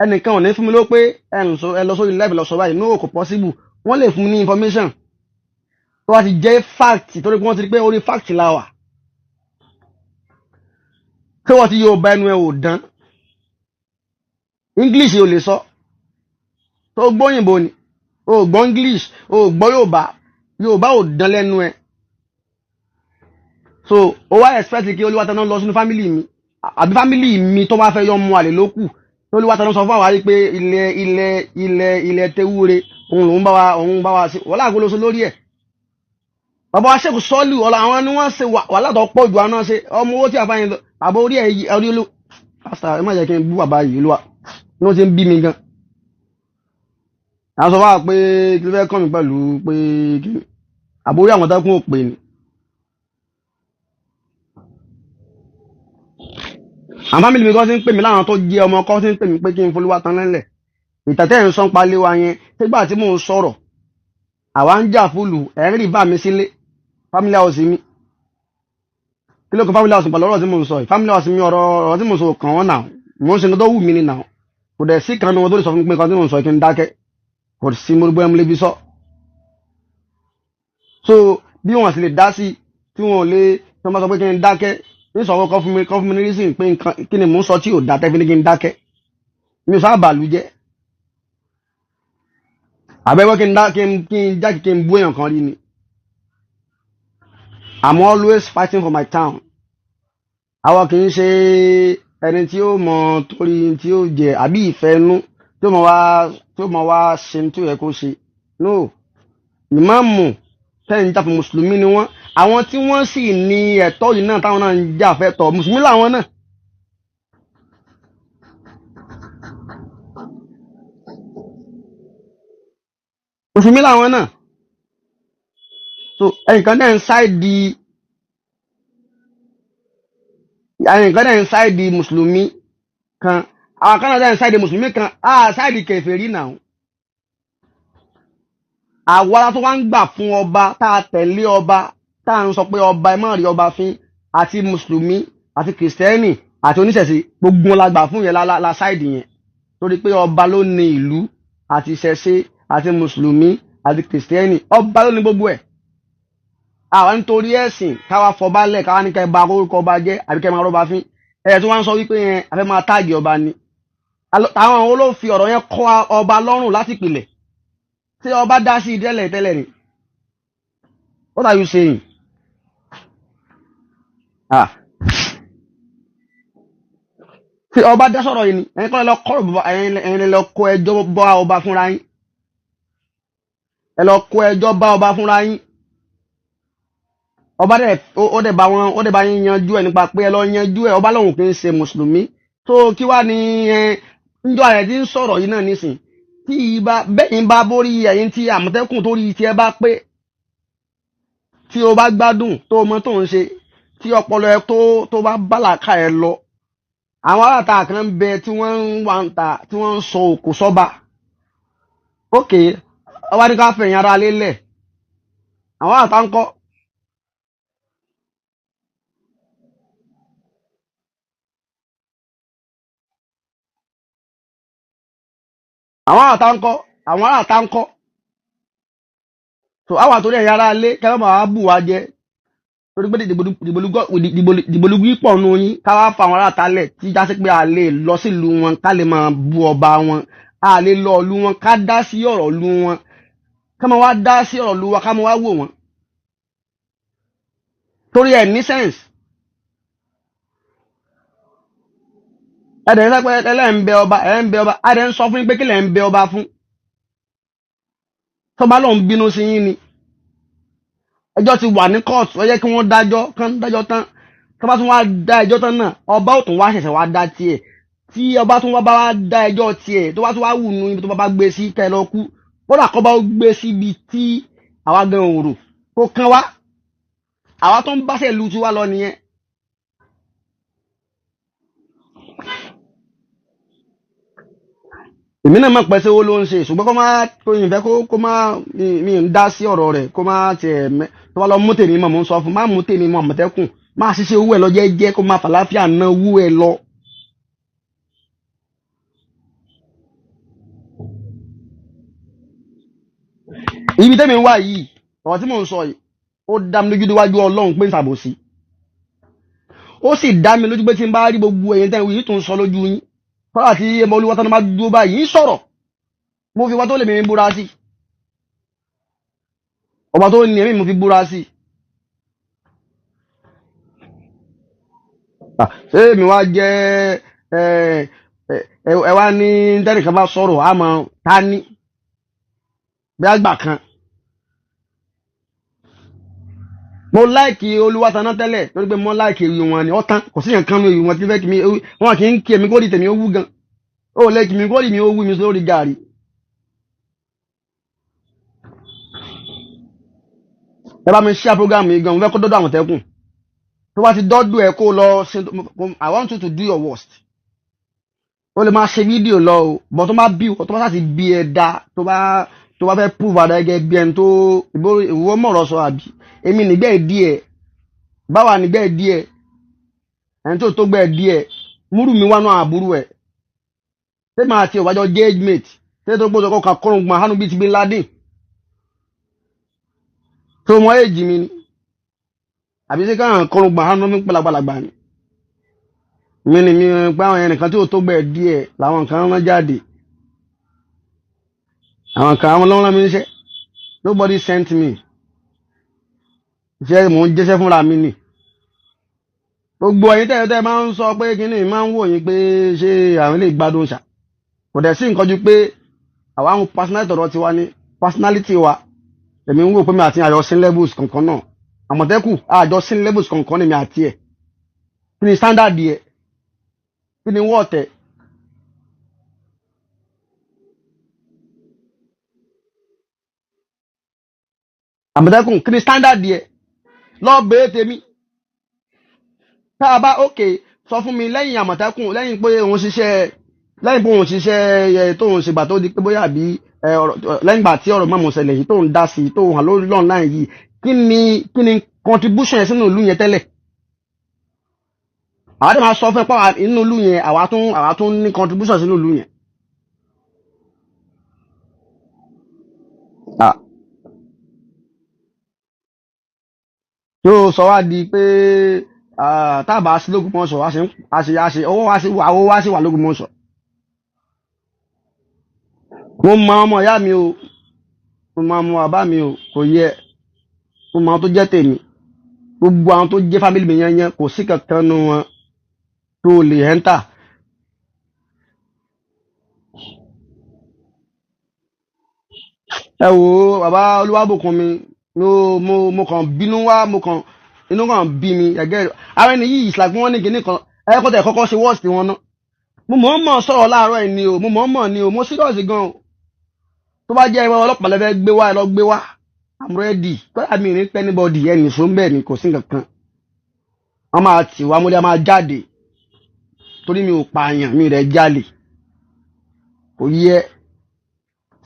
ẹnìkan ò ní fún mi ló pé ẹ lọ sórí live lọ sọ báyìí no kò possible wọ́n lè fún mi ní information tó wá ti jẹ́ fact torí pé wọ́n ti rí pé orí fact la wà tí wọ́n ti yóò bá ẹnu ẹ ò dán English ò lè sọ tó gbóyìnbó ni o gbọ́ English o gbọ́ Yorùbá ò dán lẹ́nu ẹ so o wá expect kí Olúwatáná lọ sínú family mi àbí family mi tó bá fẹ́ yọ mú àlè lókù Olúwatáná sọ fún àwárí pé ilẹ̀ tewúre òun bá wa ṣe wọ́n láàgbó lóṣù lórí ẹ̀ bàbá wa ṣèkù sọ́ọ̀lù ọ̀la àwọn ni wọ́n ṣe wà látọ̀ pọ̀ jù àwọn ṣe ọmọ owó tí a fáyín lọ bàbá orí ẹ̀ orí olú pásítà ẹ má jẹ́ kí n bú bàbá yìí Olúwa ní wọ́n ti ń bí mi gan àwọn sọ fáwọn pé kí ló fẹ́ kàn mí pẹ̀lú pé àbórí Àmọ̀tẹ́kùn ò pè ní àwọn fámìlì mi kan ti ń pè mí láwọn tó jẹ́ ọmọ kan ti ń pè mí pé kí n f'Olúwatáná lẹ̀ ìtẹ̀tẹ̀ ń sán palẹ̀ wa yẹn nígbà tí mò ń sọ̀rọ̀ àwa ń jà fúlù ẹ̀rín rí bá mi sílé family house mi kí ló kan family house pẹ̀lú ọ̀rọ̀ tí mò ń sọ yìí family house mi ọ̀rọ̀ tí mò ń sọ kàn wọ́n náà mò ń ṣe nǹkan tó wù mí ni náà kò dẹ̀ sí kan ní wọn tó lè sọ fún mi pé nǹkan tí mò ń sọ kí n dákẹ́ kò sí mo gbé ẹmu lébi sọ so bí wọn sì lè dá sí tí wọn ò lè tí wọn bá sọ pé kí n dákẹ́ ní sọ̀rọ̀ kan fún mi ní reason pé kí ni mò ń sọ tí ò dá tẹ́fí ní kí n dákẹ́ mi ò sábà lù jẹ́ àbẹ́wọ́ kí n jákè kí n bú èèyàn kan rí ni I'm always fighting for my town àwọn kì í ṣe ẹni tí ó mọ torí tí ó jẹ àbí ìfẹ́ inú tí ó mọ wá ṣe tí ó yẹ kó ṣe no ìmáàmù tẹ́yìn jà fún mùsùlùmí ni wọ́n àwọn tí wọ́n sì ní ẹ̀tọ́ yìí náà táwọn náà ń jà fẹ́ tọ̀ mùsùlùmí làwọn náà mùsùlùmí làwọn náà so ẹnìkan dẹ̀ ń ṣáìdì mùsùlùmí kan àwọn kan náà dẹ̀ ń ṣáìdì mùsùlùmí kan ṣáìdì kèfèrí náà àwa tó wá ń gbà fún ọba tá a tẹ̀lé ọba tá a ń sọ pé ọba ẹ má rí ọba fín àti mùsùlùmí àti kìrìsìtẹ́nì àti oníṣẹ̀ṣe gbogbo la gbà fún yẹn la ṣáìdì yẹn torí pé ọba ló ní ìlú àti ìṣẹ̀ṣe àti mùsùlùmí àti kìrìsìtẹ́nì ọba ló ní gbogbo ẹ̀ àwa nítorí ẹ̀sìn káwa fọba lẹ̀ káwa ní kẹ́ bà orúkọ ọba jẹ́ àbí kẹ́ máa rọ́ba fín ẹ̀ tí wọ́n ń sọ wípé yẹn a fẹ́ máa táàgì ọba ni àwọn olófin ọ̀rọ̀ yẹn kọ́ ọba lọ́rùn láti pìlẹ̀ tí ọba dá sí tẹ́lẹ̀ ni what are you saying tí ọba dá sọ̀rọ̀ yìí ni ẹ̀yin kọ́ lọ kọ́ ẹjọ́ bọ́ ọba fúnra yín ẹ lọ kó ẹjọ́ bá ọba fúnra yín. Ọba dẹ̀ ó dẹ̀ bá yín yanjú ẹ̀ nípa pé ẹ lọ yanjú ẹ̀. Ọba lòun kì í ṣe mùsùlùmí. tó kí wá ní njọ́ ààrẹ tí ń sọ̀rọ̀ yìí náà nísìn tí bẹ́yìn bá borí ẹ̀yìn tí Àmọ̀tẹ́kùn tó rí tí ẹ bá pé tí o bá gbádùn tó mọ tó ń ṣe tí ọpọlọ ẹ tó bá bálàkà ẹ lọ. Àwọn aráàta kan ń bẹ tí wọ́n ń wà ń ta tí wọ́n ń sọ òkò sọ́ba. Ókè ọba ní ká fẹ̀yìn ara lélẹ̀. Àwọn aráàta ń kọ́. Àwọn aráàta ń kọ́. So àwọn àtòrí ẹ̀yà ara lé kẹ́lọ́ máa bù wá jẹ torí pé dìbòlúgbí pọ̀ nù yín ká wá fa àwọn aráàta lẹ̀ tí já sí pé a lè lọ sílùú wọn ká lè máa bu ọba wọn, a lè lọ ìlú wọn ká dá sí ọ̀rọ̀ ìlú wọn ká máa wá dá sí ọ̀rọ̀ ìlú wa ká máa wá wò wọ́n torí ẹ̀ ní sẹ́ǹsì. Ẹ̀dẹ̀ ń sẹ́pẹ́ ẹlẹ́ ń bẹ ọba ẹ̀dẹ̀ ń sọ fún yín pé kí lẹ̀ ń bẹ ọba fún. Tọ́ba lòun bínú sí yín ni. Ẹjọ́ ti wà ní court ó yẹ kí wọ́n dájọ́ tán. Tọ́ba tún wá dá ẹjọ́ tán náà ọba ò tún wá ṣẹ̀ṣẹ̀ wá dá tiẹ̀. Tí ọba tún wá bá wá dá ẹjọ́ tiẹ̀ tó bá tún wá wù nú ibi tó bá gbé sí kẹ́ lọ kú. Kódà kọ́ bá gbé síbi tí àwa gan òrò kó kán wá. Àwa tó ń báṣẹ̀ lu tiwa lọ nìyẹn. Èmi náà mọ̀ pé ṣé owó ló ń ṣe ṣùgbọ́n kó máa tó ìfẹ́ kó máa mi ń dá sí ọ̀rọ̀ rẹ̀ kó máa tiẹ̀ tó bá lọ mú tèmi mọ̀ mò ń sọ fún má mú tèmi mọ̀ Àmọ̀tẹ́kùn máa ṣiṣẹ́ owó ẹ̀ lọ jẹ́jẹ́ kó máa fàlàáfíà ná owó ẹ̀ lọ. Ibi tẹ́mi wà yìí ọ̀rọ̀ tí mò ń sọ yìí ó dá mi lójú níwájú Ọlọ́run pé ń ṣàbòsí. Ó sì dá mi lójú pé tí n bá rí gbogbo ẹ̀yin tẹ́ yìí tó ń sọ lójú yín fọ́nà tí ẹmọ olúwa tán bá dúró báyìí ń sọ̀rọ̀ mo fi wá tó lè mi búra sí. Ọba tó ní ẹ̀mí mo fi búra sí. Ṣé èmi wá jẹ́ ẹ wá ní tẹ́nìkan bá sọ̀rọ̀ àmọ́ ta ní bí àgbà kan. Mo láìkì olúwa tán náà tẹ́lẹ̀ torí pé mo láìkì ìwé wọn ni ọ̀tán kò sí nǹkan nínú ìwé wọn tí fẹ́ kí mi wọn kì í kí èmi kó di tèmi ó wú gan. Ó lè kí mi kó di mi ó wú mi sórí gàrí. Ẹ bá mi share program yìí gan mo fẹ́ kó dọ́dọ̀ Àmọ̀tẹ́kùn. Tó bá ti dọ́dọ̀ ẹ kó lọ ṣe I want you to do your worst. Ó lè máa ṣe fídíò lọ o bọ́ tó bá bí tó bá sì bí ẹ dá tó bá fẹ́ prove àdá gẹ́gẹ́ bí ẹni tó ìwọ mọ̀rọ̀ sọ àbí èmi nígbẹ́ díẹ̀ báwa nígbẹ́ díẹ̀ ẹni tó gbẹ́ díẹ̀ múrù mi wá náà àbúrú ẹ̀ ṣé máa ti ìwájọ́ gauge mate ṣé tó gbọ́dọ̀ kọ́ kọ́rùn gbọ̀n hánú bíi ti Bin Laden tó mọ èjì mi ni àbí ṣé káwọn kọ́rùn gbọ̀n hánú mi pẹ̀lágbàlagbà ni mi ni mi pé àwọn ẹnìkan tí ó tó gbẹ́ díẹ̀ làwọn kan rán jáde àwọn kan àwọn lọ́wọ́ mi ń ṣe nobody sent me iṣẹ́ mò ń jẹ́ṣẹ́ fúnra mi nì. Gbogbo ẹ̀yin tẹ́lẹ̀ máa ń sọ pé kíní máa ń wò yín pé ṣé àwọn ilé ìgbádùn ṣà kò dẹ̀ sí nǹkan ju pé àwa ń personality ọ̀rọ̀ tiwa ní personality wa èmi ń wò pé mi àti àjọ sin levels kankan náà Àmọ̀tẹ́kùn àjọ sin levels kankan ní mi àti ẹ̀ kí ni standard ẹ̀ kí ni wọ́ọ̀tẹ̀. Àmọ̀tẹ́kùn kí ni standard ẹ̀ lọ bèé tèmi tá a bá òkè sọ fún mi lẹ́yìn Àmọ̀tẹ́kùn lẹ́yìn pé òun ṣiṣẹ́ tóun ṣègbà tó di pé bóyá bí lẹ́yìn ìgbà tí ọ̀rọ̀ mọ̀mọ́ ṣẹlẹ̀ yìí tóun dá sí tóun hàn lórí online yìí kí ni contribution yẹn sínú ìlú yẹn tẹ́lẹ̀. Àwa dẹ̀ máa sọ fún ẹ pé inú ìlú yẹn àwa tún ní contribution sínú ìlú yẹn. Tó sọ wá di pé tábà sí l'Ógbómọ̀ṣọ́ owó wá sí wà l'Ógbómọ̀ṣọ́. Mo mọ ọmọ ìyá mi o mo mọ ọmọ bàbá mi o kò yẹ mo mọ àwọn tó jẹ́ tèmi gbogbo àwọn tó jẹ́ fámìlì mi yẹn kò sí kankan nu wọn tó lè ẹ́ńtà. ẹ wo bàbá Olúwabùkún mi mo kàn bínú wá mo kàn inú kàn bí mi ẹgẹ ara ẹni yìí ìsìlágbọn wọn ní kinní kan ẹ kọ́ tẹ̀ kọ́kọ́ ṣe wọ́ọ̀sì wọn náà mo mọ̀ sọ̀rọ̀ láàárọ̀ ẹ̀ ni o mo mọ̀ ni o mo serious gan o tó bá jẹ́ ìwọ ọlọ́pàá lẹ́fẹ́ gbé wá ẹ lọ gbé wá I'm ready kọ́lá mi ní pẹ́ anybody ẹ̀ nìṣó ń bẹ̀ ni kò sí nǹkan kan wọ́n máa tì wá mo lè máa jáde torí mi ò pààyàn mi rẹ̀ jalè kò yẹ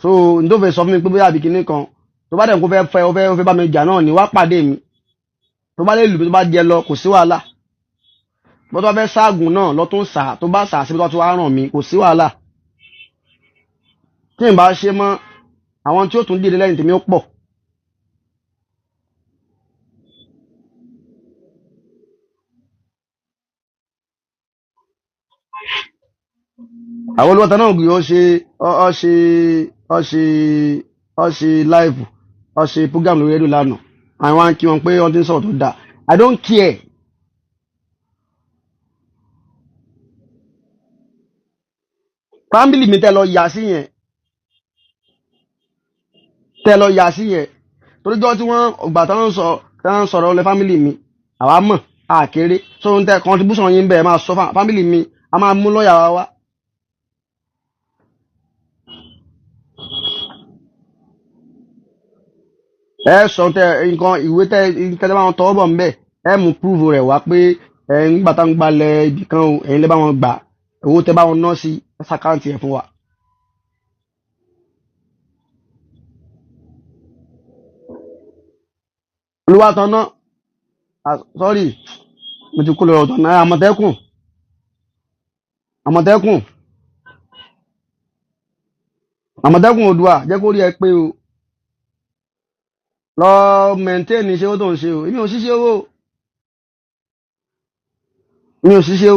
so n tó fẹ́ sọ fún mi pé bóyá àbí kinní kan tó bá dẹ̀ kó fẹ́ ó fẹ́ bá mi jà náà ni wá pàdé mi tó bá lè lù mí tó bá jẹ lọ kò sí wàhálà bó tó bá fẹ́ ságùn náà lọ tó ń sà tó bá sà síbi tó wá ràn mí kò sí wàhálà tí n bá ṣe mọ́ àwọn tí ó tún dìde lẹ́yìn tèmi ó pọ̀. àwọn olùwàtà náà gbìyànjú ọ ṣe láìfù ọ ṣe program lórí rédíò lánàá àwọn á kí wọn pé wọn ti ń sọ̀rọ̀ tó dáa I don't care. fámìlì mi tẹ́ lọ yà sí yẹn toríjọ́ tí wọ́n gbà tán sọ̀rọ̀ ọlẹ́ fámìlì mi àwa mọ̀ àkéré so ń tẹ́ contribution yín bẹ́ẹ̀ máa sọ fámìlì mi a máa mú lọ́ọ̀yà wa wá. ẹ sọ tẹ nǹkan ìwé tẹ bá wọn tọwọ́ bọ̀ ń bẹ̀ ẹ mú proof rẹ̀ wá pé ẹ ń gbà tá ń gbalẹ̀ ibì kan o ẹ̀yin lè bá wọn gbà owó tẹ bá wọn ná sí ṣàkáǹtì ẹ̀ fún wa. olùwàtàn náà sorry mo ti kó lọ ọ̀tọ̀ náà Àmọ̀tẹ́kùn Oodua jẹ́ kó rí ẹ pé o lọ maintain iṣẹ́ owó tó ń ṣe o èmi ò ṣiṣẹ́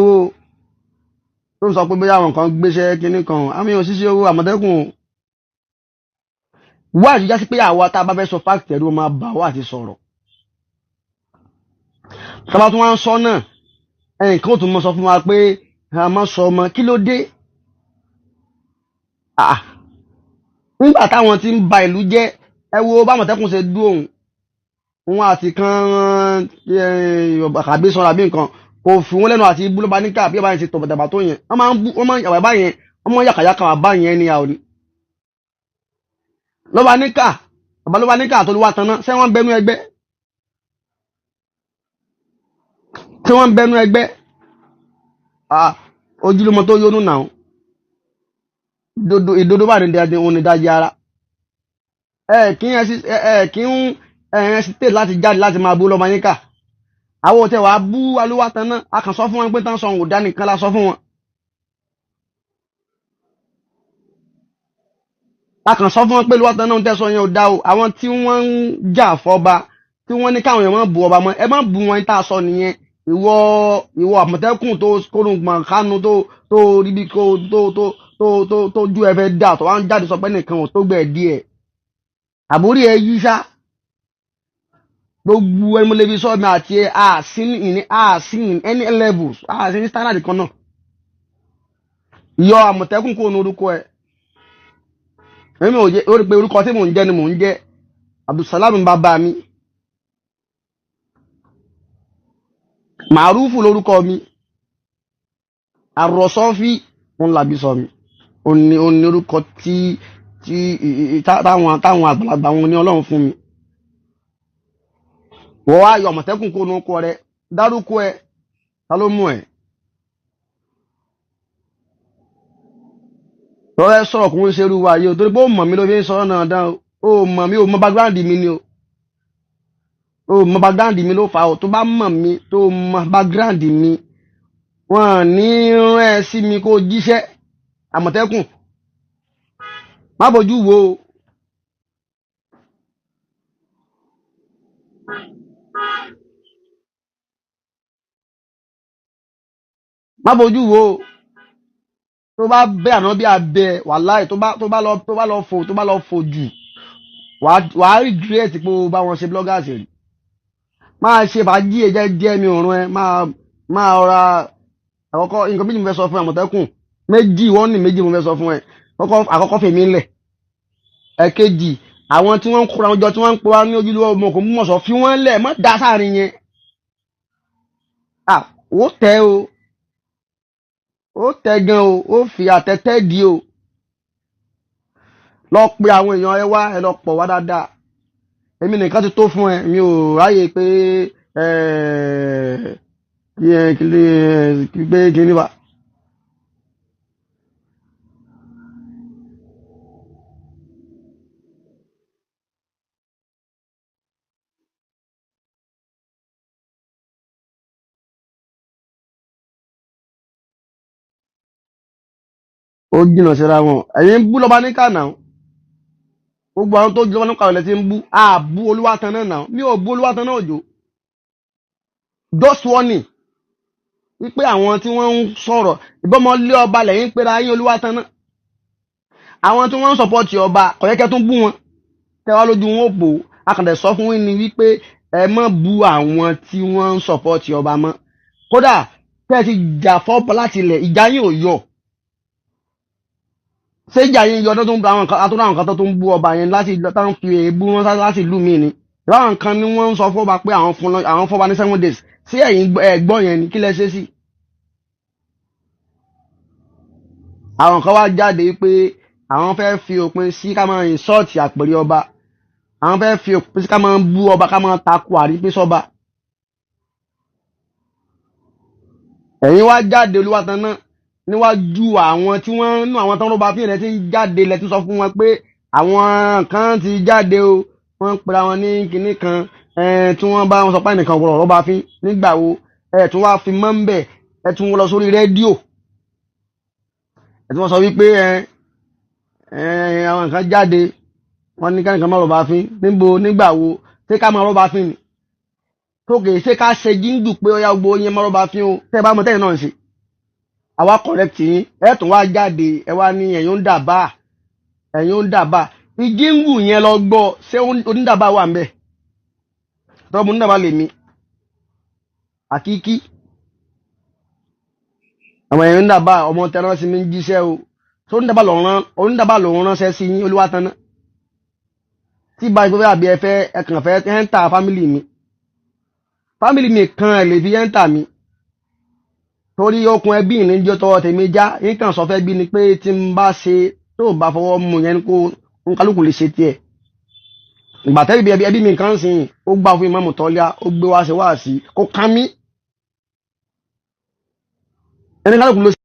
owó tó ń sọ pé bóyá àwọn kan gbéṣẹ́ kinní kan àmì ò ṣiṣẹ́ owó Àmọ̀tẹ́kùn wá àṣìjá sí pé àwa tá a bá fẹ́ sọ fáàkì ẹ̀rú máa bà wá àti sọ̀rọ̀ tọ́ba tún wá ń sọ náà ẹnì kan ò tún mọ sọ fún wa pé a máa sọ ọmọ kí ló dé nígbà táwọn ti ń ba ìlú jẹ́ ẹ wo bá Àmọ̀tẹ́kùn ṣe dú òun àti kan àbí sọ̀rọ̀ àbí nǹkan kò fi wọn lẹ́nu àti ibú ló bá ní ká bí ọba yẹn ti tọ̀bọ̀tàbà tó yẹn wọ́n máa ń yàwá báyẹn wọ́n máa ń yàkàyàkà wà báyẹn ní àwọn ló bá ní ká bàbá ló bá ní ká tó ló wá tan náà ṣé wọ́n bẹnu ẹgbẹ́ ojúlọmọ tó yónú náà ìdodo bá ní òun ní dájí ara kí ń hesitate láti jáde láti máa bú lọ́mọ yín ká àwọn òtẹ́ wàá bú Olúwàtàn náà a kàn sọ fún wọn pé tán sọ òun ò dá nìkan la sọ fún wọn a kàn sọ fún wọn pé Olúwàtàn náà ń tẹ́sọ yẹn ò dá o àwọn tí wọ́n ń jà fọba tí wọ́n ní káwọn èèyàn máa bu ọba mọ́ ẹ má bu wọn tá a sọ nìyẹn ìwọ Àmọ̀tẹ́kùn tó kórùngbọ̀n kánú tó ríbi tó ju ẹ fẹ́ dà tó wá ń jáde sọ pé nìkan ò tó gbẹ̀ díẹ̀ àbórí ẹ yí sá gbogbo ẹni mo lè fi sọ mi àti ẹ àsìn any levels àsìn standard kan náà yọ Àmọ̀tẹ́kùn kò ní orúkọ ẹ èmi ò jẹ́ ó rí pé orúkọ tí mò ń jẹ́ ni mò ń jẹ́ Abdulsalam bàbá mi Màrúfù lórúkọ mi Àròsọ́fì òun làbí sọ mi òun ní orúkọ tí táwọn àgbàlagbà wọn ní Ọlọ́run fún mi wọ́n wá yọ Àmọ̀tẹ́kùn kó nu kọ rẹ dárúkọ ẹ ta ló mú ẹ lọ́rẹ́ sọ̀rọ̀ kò ń ṣerú wa yìí o torí pé ó mọ̀ mí ló fi ń sọ̀rọ̀ náà dán o mọ̀ mí o mọ̀ background mi ni o mọ̀ background mi ló fà o tó bá mọ̀ mí tó mọ̀ background mi wọ́n ní rán ẹ sí mi kó jíṣẹ́ Àmọ̀tẹ́kùn má bójú wo o. má bójú wo tó bá bẹ àná bí abẹ wàláì tó bá lọ fò jù wàá regret pé o bá wọn ṣe bloggers rí máa ṣe fàájì ẹ jẹ́ mi òrùn ẹ máa ọra àkọ́kọ́ nǹkan méjì mo fẹ́ sọ fún Àmọ̀tẹ́kùn méjì mo fẹ́ sọ fún ẹ àkọ́kọ́ fèmí ńlẹ̀ ẹ̀kejì àwọn tí wọ́n ń kóra wọn jọ tí wọ́n ń pe wá ní ojúlówó ọmọ Ògbómọ̀ṣọ́ fi wọ́n lẹ̀ mọ́ dá sáàrin yẹn. Ó tẹ́ o, ó tẹ́ gan o, ó fi àtẹ́tẹ́ di o. Lọ pe àwọn èèyàn ẹ wá, ẹ lọ pọ̀ wá dáadáa. Èmi nìkan ti tó fún ẹ, mi ò ráyè pé kí ni wà. Ó jìnnà síra wọn. Ẹ̀yin ń bú lọ́ba ní kànáà. Gbogbo àwọn tó jọba nípa ìrọ̀lẹ́ ti ń bú. Bú Olúwatan náà náà. Mi ò bú Olúwatan náà òjò. Just warning. Wípé àwọn tí wọ́n ń sọ̀rọ̀ ìbọ́mọlé ọba lẹ́yìn pera yín Olúwatan náà. Àwọn tí wọ́n ń sọ̀pọ̀tì ọba kò yẹ kẹ́ tún bú wọn. Tẹ́wá lójú wọn ò bò. Akàndẹ̀ sọ fún yín ni wípé ẹ má bú àwọn tí wọ́n ń sọ̀pọ̀tì ọba mọ́. Kódà tẹ́ ẹ ti jà fọ́ọ̀bù láti ilẹ̀ ìjà yín ò yọ. Ṣé ìjà yín yọ ọdún tó ń bú àwọn kan tó ń bú ọba yẹn láti táwọn fi èébú wọn láti ìlú mi ni. Láwọn kan ni wọ́n ń sọ fọ́ba pé àwọn fọ́ba ní 7 days. Ṣé ẹ̀yin gbọ́ yẹn ni kí lẹ ṣe sí? Àwọn kan wá jáde pé àwọn fẹ́ fi òpin sí ká máa ìnsọ́ọ̀tì àpèrè ọba. Àwọn fẹ́ fi òpin sí ká máa bú ọba ká máa takò àrípé sọ́ba. Ẹ̀yin wá jáde Olúwatan náà níwájú àwọn tí wọ́n nú àwọn tán ló bá fi rẹ̀ ti ń jáde lẹ̀ tí sọ fún wọn pé àwọn kan ti jáde o wọ́n ń pera wọn ní kinní kan tí wọ́n bá wọn sọ pé nìkan ọ̀rọ̀ ló bá fi nígbà wo tún wá fi mọ́ ń bẹ̀ tún lọ sórí rédíò tí wọ́n sọ wípé àwọn kan jáde wọ́n ní kẹ́nìkan má rọ́bà fi nígbà wo ṣé ká máa rọ́bà fi ni tókè ṣé ká ṣe jíǹdù pé ó yá gbogbo yẹn má rọ́bà fi o tẹ́ bá mọ tẹ́yìn náà ń ṣe àwa correct yín tún wá jáde wá ní ẹ̀yin ń dàbà ìjíǹgù yẹn lọ gbọ́ ṣé onídàbà wà ń bẹ̀ tọ́mù onídàbà lè mi àkíkí àwọn ẹ̀yin ń dàbà ọmọ tẹ́rán sí mi ń jíṣẹ́ o tó onídàbà lòun ránṣẹ́ sí yín Olúwatan náà tí bá ìgbẹ́ àbí ẹkàn fẹ́ ẹ́ńtà fámìlì mi kan ẹ̀ lè fi ẹ́ńtà mi torí okùn ẹbí ní jẹ́ tọwọ́ tèmi já nǹkan sọ fẹ́ bí ni pé tí n bá ṣe tó bá fọwọ́ mú yẹn kó n kálukú lè ṣe tiẹ̀ ìgbà tẹ́lẹ̀ bí ẹbí mi kan sìn ó gbà fún Ìmáàmù Tọ́lá ó gbé wá sí kó kán mí ẹni kálukú ló ṣe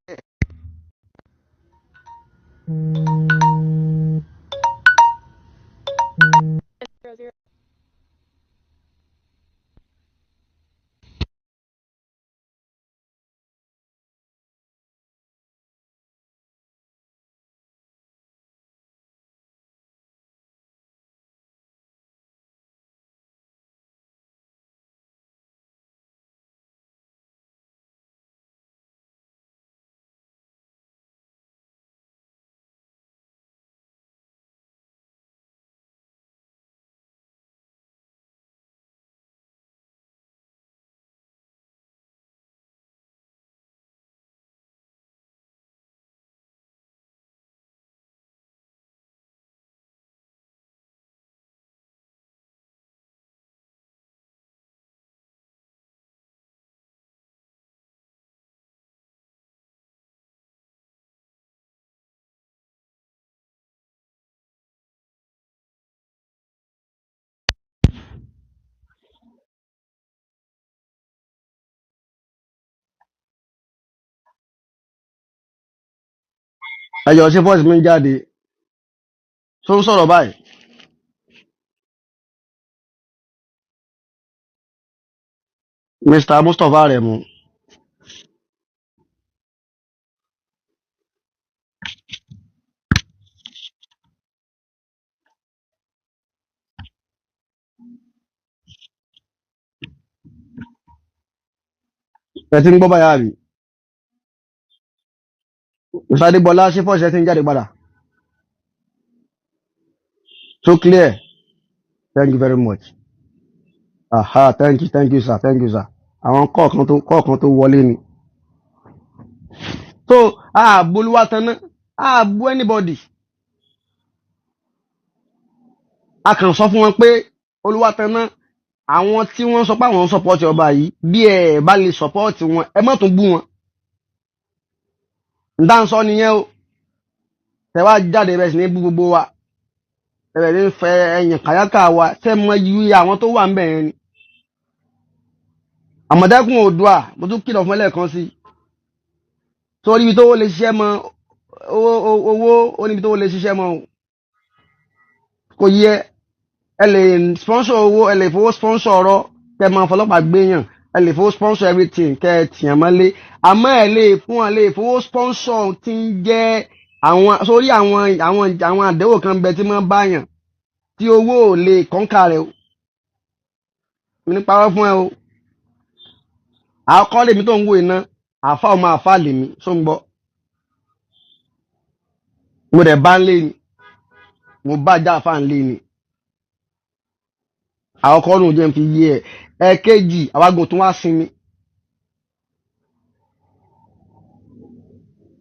ẹjọ́ ṣe fọ́ọ̀sì mi jáde tó ń sọ̀rọ̀ báyìí Mr. Mustapha rẹ̀ mú ẹ ti ń gbọ́ báyà rí Mr. Adébọlá ṣe fọ́ọ̀sì ẹ ti ń jáde padà so clear thank you very much thank you sir àwọn kọ̀ọ̀kan tó wọlé ni so ààbò Olúwatan náà ààbò anybody a kàn sọ fún wọn pé Olúwatanná àwọn tí wọ́n sọ pé àwọn ń support ọba yìí bí ẹ bá lè support wọn ẹ má tún bú wọn ń dá ń sọ nìyẹn o tẹ wá jáde bẹ́ẹ̀ sì ní bú gbogbo wa ẹ̀rẹ̀ ní fẹ́ ẹ̀yìn kàyákà wa tẹ́ mọ iye àwọn tó wà ń bẹ̀ yẹn ni Àmọ̀tẹ́kùn Oòduà mo tún kìlọ̀ fún ẹlẹ́ẹ̀kan sí torí ibi tó lè ṣiṣẹ́ mọ owó ó níbi tó lè ṣiṣẹ́ mọ kò yẹ ẹ lè sponsor owó ẹ lè fowó sponsor ọ̀rọ̀ kẹ máa fọlọ́pàá gbéyàn ẹ lè fowó sponsor everything kẹ tìyàn mọ́lé àmọ́ ẹ lè fún ẹ lè fowó sponsor tí ń jẹ́ àwọn sórí àwọn àdéhùn kan bẹ tí wọ́n báyàn tí owó ò lè kọ́ńkà rẹ̀ o mi ní parọ́ fún ẹ o àkọ́ lèmi tó ń wo iná àfa ọmọ àfa lèmi tó ń gbọ́ mo dẹ̀ bá ń lé ni mo bá já àfa ń lé ni àwọn kọ́ lóun jẹ́ ń fi yé ẹ̀ ẹ̀kejì àwágùn tó wá sinmi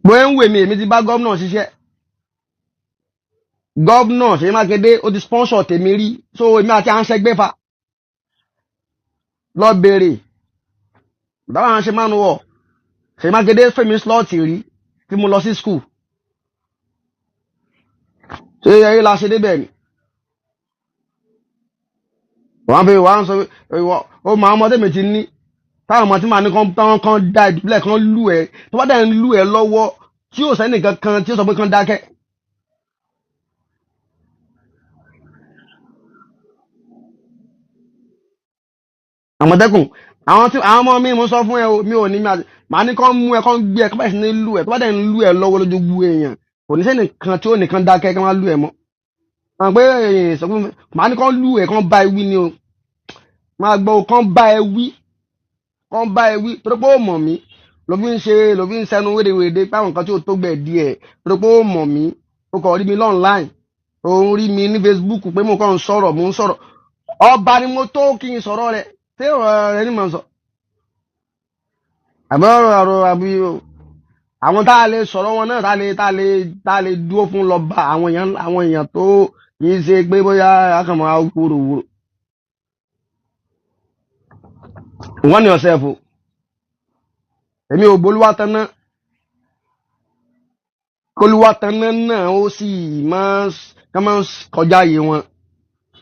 bóyá ń wè mí èmi ti bá gómìnà ṣiṣẹ́ gómìnà Ṣèyí Mákindé ó ti sponsor tèmi rí so èmi àti à ń ṣẹgbẹ́fà lọ bèrè báwọn àwọn ṣe máa ń wọ̀ Ṣèyí Mákindé fèmí slọ́ọ̀tì rí tí mo lọ sí skul ṣé ẹyẹ la ṣe débẹ̀ ni wọ́n fi wọ́n sọ ó máa ọmọdé mi ti ní táwọn ọmọ tí màá ní kan dá ìdúpẹ́lẹ̀ kan lù ẹ́ tó bá dẹ̀ ń lù ẹ́ lọ́wọ́ tí yóò sẹ́ni kankan tí yóò sọ pé kan dákẹ́. Àmọ̀tẹ́kùn àwọn ọmọ mi mo sọ fún ẹ o mi ò ní màá ní kán mú ẹ kán gbé ẹ kán bẹ̀rẹ̀ sí ní lù ẹ tó bá dẹ̀ ń lù ẹ lọ́wọ́ lójú gbú èèyàn kò ní sẹ́ni kan tí ó nìkan dákẹ́ kí wọ́n lù ẹ mọ́ àwọn pé màá ní kán lù ẹ kán bá ẹ wí ni o máa gbọ́ kán bá ẹ wí torí pé ó mọ̀ mí ló fi ń sẹnu wédewède pé àwọn nǹkan tí ó tó gbẹ̀ díẹ̀ torí pé ó mọ̀ mí ó kàn rí mi online ó rí mi ní Facebook pé mo kàn ń sọ̀rọ̀ ọba ni mo tó kí n sọ̀rọ̀ rẹ̀ tí ọ̀rọ̀ rẹ̀ ní mọ̀ sọ àbọ̀rọ̀ àbí àwọn tá a lè sọ̀rọ̀ wọn náà tá a lè dúró fún lọ bá àwọn èèyàn tó yìí ṣe pé bóyá akàmọ́ wúrowúro wọ́n ní ọ̀sẹ̀ fò èmi ò gbólúwátanná kólúwátanná náà ó sì máa kọjá yé wọn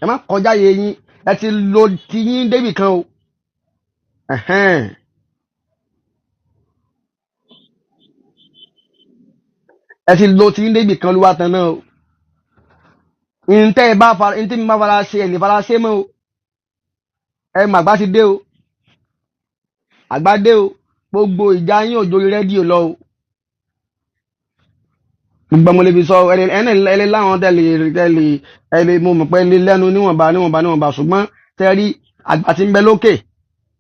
ẹ má kọjá yé yín ẹ ti lo ti yín débì kan o ẹ ti lo ti yín débì kan Olúwatanná o ntẹ́ mi bá fara ṣe ẹ̀ lè fara ṣe mọ́ o ẹ mà àgbà ti dé o àgbà dé o gbogbo ìjà yín òjò rédíò lọ o gbogbo mo lè fi sọ ẹni láwọn tẹ́lẹ̀ mo mọ̀ pé lẹ́nu níwọ̀nba ṣùgbọ́n tẹ́rí àgbà tí ń bẹ lókè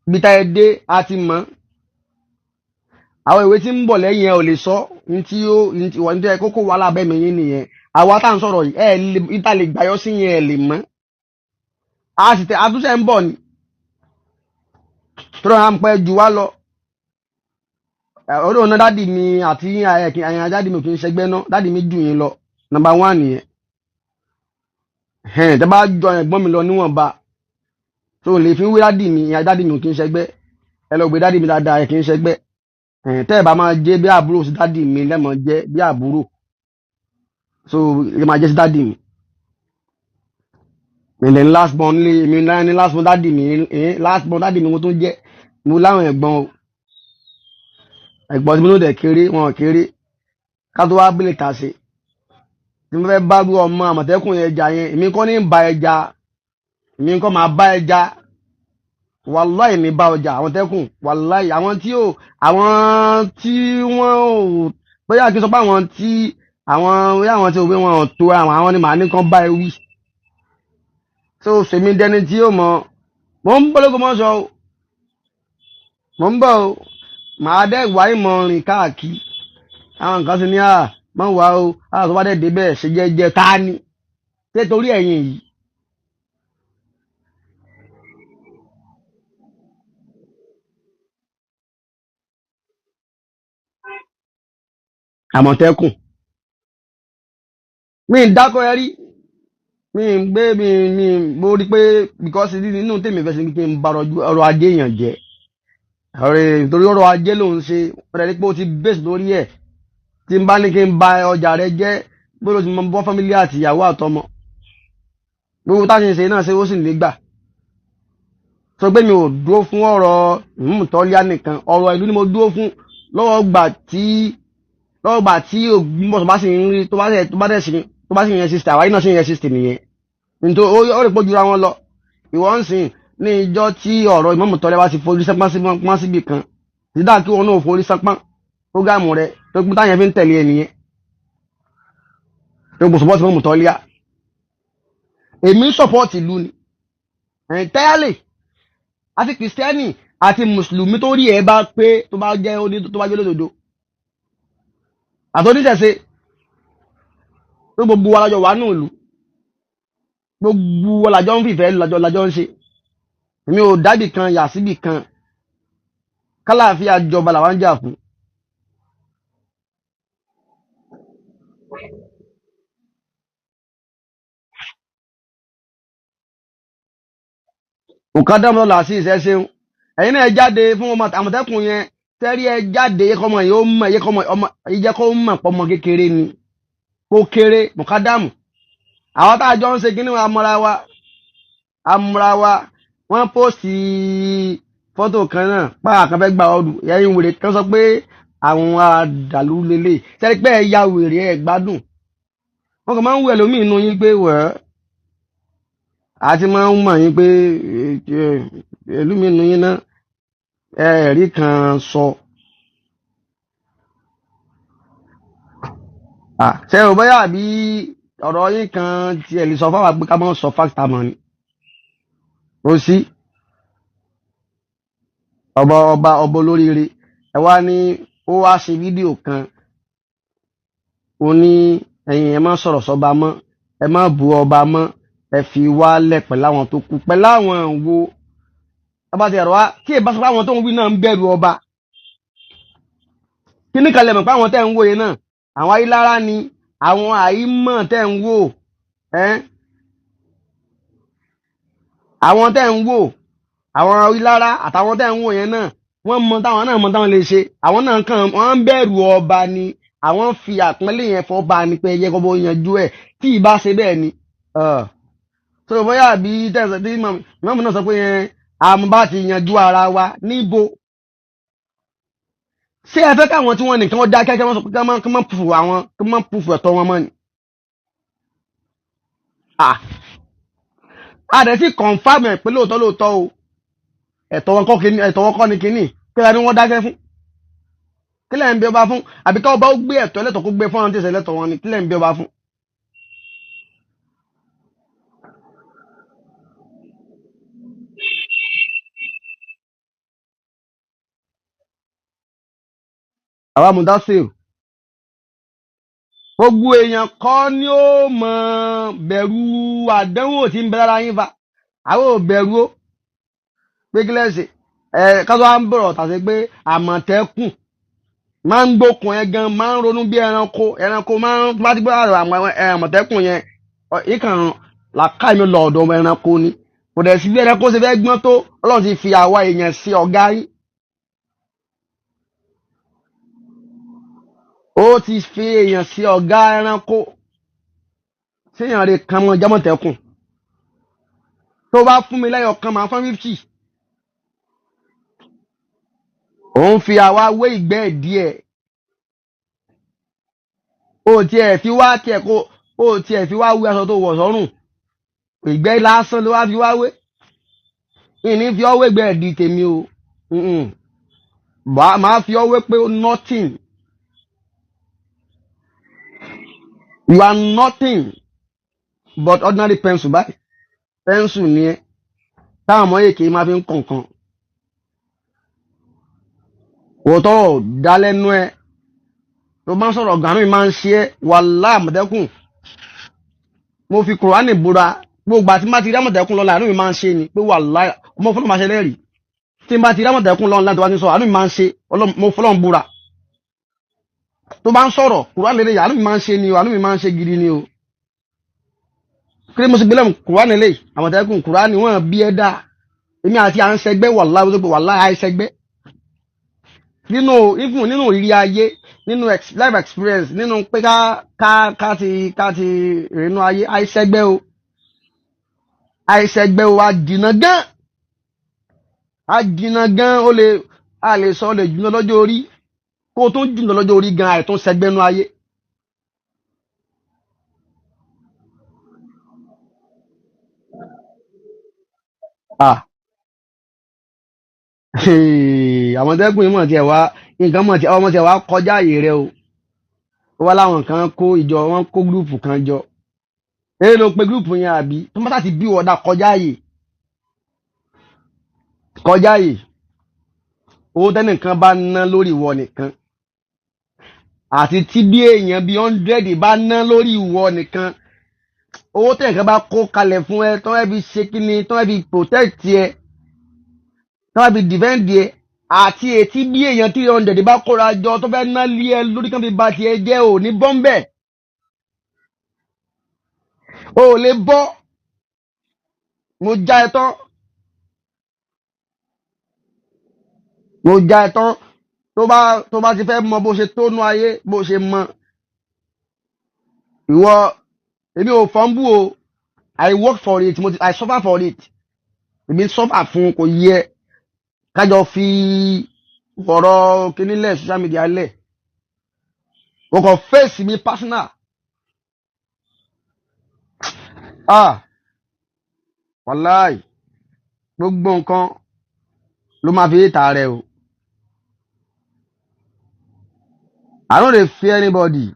bí táyé dé a ti mọ̀ àwọn ìwé tí ń bọ̀ lẹ́yìn ẹ ò lè sọ ní tí kókó wà lábẹ́ mi yín nìyẹn àwa tá à ń sọ̀rọ̀ yìí ìta lè gbàyọ́ sí yẹn ẹ lè mọ̀ àtúnṣe ń bọ̀ ni tó rọra ń pẹ́ jù wá lọ orí ọ̀nà dádì mi àti àyàn dádì mi kì í ṣẹgbẹ́ náà dádì mi jù yín lọ nọ́mbà 1 nìyẹn tẹ́ bá jọ ẹ̀gbọ́n mi lọ níwọ̀nba tó lè fi wé dádì mi ìyá dádì mi kì í ṣẹgbẹ́ ẹ lọ gbé dádì mi dáadáa ẹ kì í ṣẹgbẹ́ tẹ́ ẹ bá máa jẹ́ bí àbúrò sí dádì mi lẹ́mọ̀ jẹ́ bí àbúrò so ẹ máa jẹ́ sí dádì mi ilẹ̀ ní last born lé mi ní last born dádì mi mo tún jẹ́ mo láwọn ẹ̀gbọ́n o ẹ̀gbọ́n tí mo ló dẹ̀ kéré wọn kéré ká tó wá bílẹ̀ tà sí tí mo fẹ́ bá gbé ọmọ Àmọ̀tẹ́kùn ẹja yẹn èmi kọ́ ní ba ẹja èmi kọ́ máa bá ẹja wàláì ní bá ọjà Àmọ̀tẹ́kùn wàláì àwọn tí wọ́n ò bóyá kí n sọ pé àwọn tí òwe wọn ò tó àwọn ni màá ní kán bá ẹ wí tó sèmi dẹni tí yóò mọ mo ń bọ́ l'Ógbómọ̀ṣọ́ o mo ń bọ̀ o màá dẹ́ wá ìmọ̀ rìn káàkiri àwọn nǹkan sì ní máa wà o tó bá dẹ̀ débẹ̀ ṣe jẹ́jẹ́ ta ni ṣé torí ẹ̀yìn yìí Àmọ̀tẹ́kùn mi ń dákọ̀ ẹ rí mi ń gbé mi mo rí pé because nínú tèmi fẹ́ sí kí n ba ọrọ̀ ajé èèyàn jẹ́ ọ̀rẹ́ nítorí ọrọ̀ ajé ló ń ṣe ọ̀rẹ́ ní pé ó ti base lórí ẹ̀ tí n bá ní kí n ba ọjà rẹ jẹ́ bó ti mọ bọ́ fámílì àti ìyàwó àtọmọ gbogbo táṣe ṣe náà ṣe ó sì nígbà sọ pé mi ò dúró fún ọ̀rọ̀ tọ́líà nìkan ọ̀rọ̀ ìlú ni mo dúró fún lọ́wọ́ gbà tí Ògbómọ̀ṣọ́ bá sì ń rí tó bá sì ń yẹn system àwárí náà sì ń yẹn system nìyẹn nítorí ó rè pọ̀ jura wọn lọ ìwọ ń sìn ní ìjọ tí ọ̀rọ̀ ìmọ̀mù tọ́lẹ̀ bá ti forí sánpọ́n síbì kan dídá kí wọn náà forí sánpọ́n prógámù rẹ tó gbé táyẹn fi ń tẹ̀lé ẹnìyẹn tó gbọ́ sọ́pọ́tì ìmọ̀mù tọ́lẹ̀ èmi ń sọ́pọ́tì ìlú ni ẹ̀ńtẹ́yàlè àti kìrìsìtẹ́nì àti mùsùlùmí tó rí ẹ bá pé tó bá jẹ́ olódodo àtọ́níṣẹ̀ṣe tó gbogbo wa lájọ wà nù ìlú gbogbo wa lájọ ń fìfẹ́ lájọ ń ṣe èmi ò dábì kan yà síbì kan kálàáfíà jọba làwọn ń jà fún. nǹkan dámọ́ lọ́la sí ìṣẹ́ ṣeun ẹ̀yin náà jáde fún ọmọ Àmọ̀tẹ́kùn yẹn tẹ́rí ẹ jáde yẹ́kọ́mọ yìí ó mọ̀ yẹ́jẹ́ kó mọ̀ pọ́mọ kékeré ni kó kéré mọ̀kádámù àwọn tá a jọ ń ṣe kíní amúra wa wọ́n pósìtì fọ́tò kan náà páà kan fẹ́ gba ọdún ẹ̀yìn wèrè kan sọ pé àwọn àdàlú lélẹ̀ tẹ́rí pé ẹ ya wèrè ẹ gbádùn wọ́n kàn máa ń wù ẹlòmíì inú yín pé wẹ́ẹ́ àti máa ń mọ̀ yín pé ẹlòmíì inú yín náà ẹ̀rí kan sọ ṣe ò bóyá àbí ọ̀rọ̀ yín kan tí ẹ̀ lè sọ fáwọn pé ká máa sọ fáktà mọ́ ni ó sí ọba olóríire ẹ wá ní ó wá ṣe fídíò kan ó ní ẹ̀yin ẹ má sọ̀rọ̀ sọ́ba mọ́ ẹ má bu ọba mọ́ ẹ fi wálẹ̀ pẹ̀láwọn tó kù pẹ̀láwọn wo ọba ti ẹ̀rọ wá tí èbá sọ pé àwọn tó ń wí náà ń bẹ̀rù ọba kí ní kalẹ̀ mọ̀ pé àwọn tẹ́ ń wò yẹn náà àwọn ayélára ni àwọn àìmọ̀ tẹ́ ń wò àwọn tẹ́ ń wò àwọn ayélára àtàwọn tẹ́ ń wò yẹn náà wọ́n mọ táwọn lè ṣe àwọn náà kàn wọ́n ń bẹ̀rù ọba ni àwọn fi àpọ́nlé yẹn fọba ni pé ẹyẹ kọ́bọ̀ yanjú ẹ̀ tí ì bá ṣe bẹ́ẹ̀ ni tó bóyá bí tẹ̀sán tí mọ̀mọ́ náà sọ pé yẹn àmọ́ bá ti yanjú ara wa níbo ṣé ẹ fẹ́ káwọn tí wọ́n nìkan wọ́n dá kẹ́kẹ́ kí wọ́n pùfù ẹ̀tọ́ wọn mọ́ ni. àdẹ̀ sí confam ẹ̀ pé lóòótọ́ o ẹ̀tọ́ wọn kọ́ ni kínní kí ni wọ́n dákẹ́ fún kí lẹ́yìn ń bí ọba fún àbí ká ọba ó gbé ẹ̀tọ́ ẹlẹ́tọ̀ kó gbé fún àwọn tí ìṣẹ̀lẹ̀ ẹ̀tọ́ wọn ni kí lẹ́yìn ń bí ọba fún. àwa Mudasir gbogbo èèyàn kọ́ ni ó mọ̀ bẹ̀rù àdánwò tí ń bẹ lára yín fa àwọn ò bẹ̀rù ó pé kí lẹ́sẹ̀ kátó à ń bọ̀rọ̀ tàṣe pé Àmọ̀tẹ́kùn máa ń gbókun ẹ gan máa ń ronú bí ẹranko máa ń bá ti gbọ́ àrò Àmọ̀tẹ́kùn yẹn ìkàn làákàyè mi lọ ọ̀dọ̀ ẹranko ni kò dẹ̀ sí bí ẹranko ṣe fẹ́ gbọ́n tó Ọlọ́run ti fi àwa èèyàn sí ọ̀gá yín. ó ti fi èèyàn sí ọ̀gá ẹranko séèyàn rẹ̀ kan mọ́ Àmọ̀tẹ́kùn tó bá fún mi lẹ́yọ̀ kan máa fún 50 òun fi àwa wé ìgbẹ́ díẹ̀ ó tiẹ̀ fi wá wé aṣọ tó wọ̀ sọ́rùn ìgbẹ́ lásán ló wá fi wá wé ìní fi ọwé ìgbẹ́ ẹ̀dí tèmi o máa fi ọwé pé nothing. You are nothing but ordinary pencil báyìí pencil ni ẹ táwọn ọmọ èké máa fi ń kọ̀ọ̀kan òótọ́ dá lẹ́nu ẹ tó bá ń sọ̀rọ̀ ọ̀gá mi máa ń ṣe ẹ́ wàláhì Àmọ̀tẹ́kùn mo fi Kùránì búra gbogbo àti bá ti rí Àmọ̀tẹ́kùn lọ́la àánú mi máa ń ṣe ni pé wàláhì ọmọ fọlọ́ máa ṣe lẹ́rìí tí n bá ti rí Àmọ̀tẹ́kùn lọ́la láti wá ti sọ àánú mi máa ń ṣe mo fọlọ́ búra tó bá ń sọ̀rọ̀ Kùránì lè àánú mi máa ń ṣe ni àánú mi máa ń ṣe gidi ni o kí mo sì gbé lẹ́mu kùránì lè Àmọ̀tẹ́kùn kùránì wọ́n bí ẹ dá èmi àti à ń ṣẹgbẹ́ wàláhì tó pé wàláhì àìṣẹgbẹ́ nínú ìrírí ayé nínú life experience nínú pé ká ti rìnnú ayé àìṣẹgbẹ́ o àjìnà gan a lè sọ lè jùlọ lọ́jọ́ orí kó o tún jùlọ lọ́jọ́ orí gan àìtún ṣẹgbẹ́ nú ayé. Àmọ̀tẹ́kùn yìí mọ̀ tiẹ̀ wá nǹkan ọmọ tiẹ̀ wá kọjá àyè rẹ o ó wá láwọn kan kó ìjọ wọn kó gúrùpù kan jọ èyí ló pe gúrùpù yẹn àbí tó bá ti bí wọ́dà kọjá àyè owó tẹ́nìkan bá ná lórí ìwọ nìkan àti tí bí èèyàn bí 100 bá ná lórí ìwọ nìkan owó tẹ́nìkan bá kó kalẹ̀ fún ẹ tó ẹ fi ṣe kíni tó ẹ fi protect ẹ tó ẹ fi defend ẹ àti ètí bí èèyàn 300 bá kóra jọ tó fẹ́ ná lé ẹ lórí kan fi ba tiẹ̀ jẹ́ ò ní bọ́m̀bẹ̀ o ò lè bọ́ mo já ẹ tán tó bá ti fẹ́ mọ bó ṣe tónú ayé bó ṣe mọ ìwọ èmi ò fọ́nbù o I work for it I suffer for it èmi suffer fún kò yẹ kájọ fi ọ̀rọ̀ kínílẹ̀ social media lẹ̀ o kò face mi personal wàláì gbogbo nǹkan ló máa fi ta rẹ o I don't dey fear anybody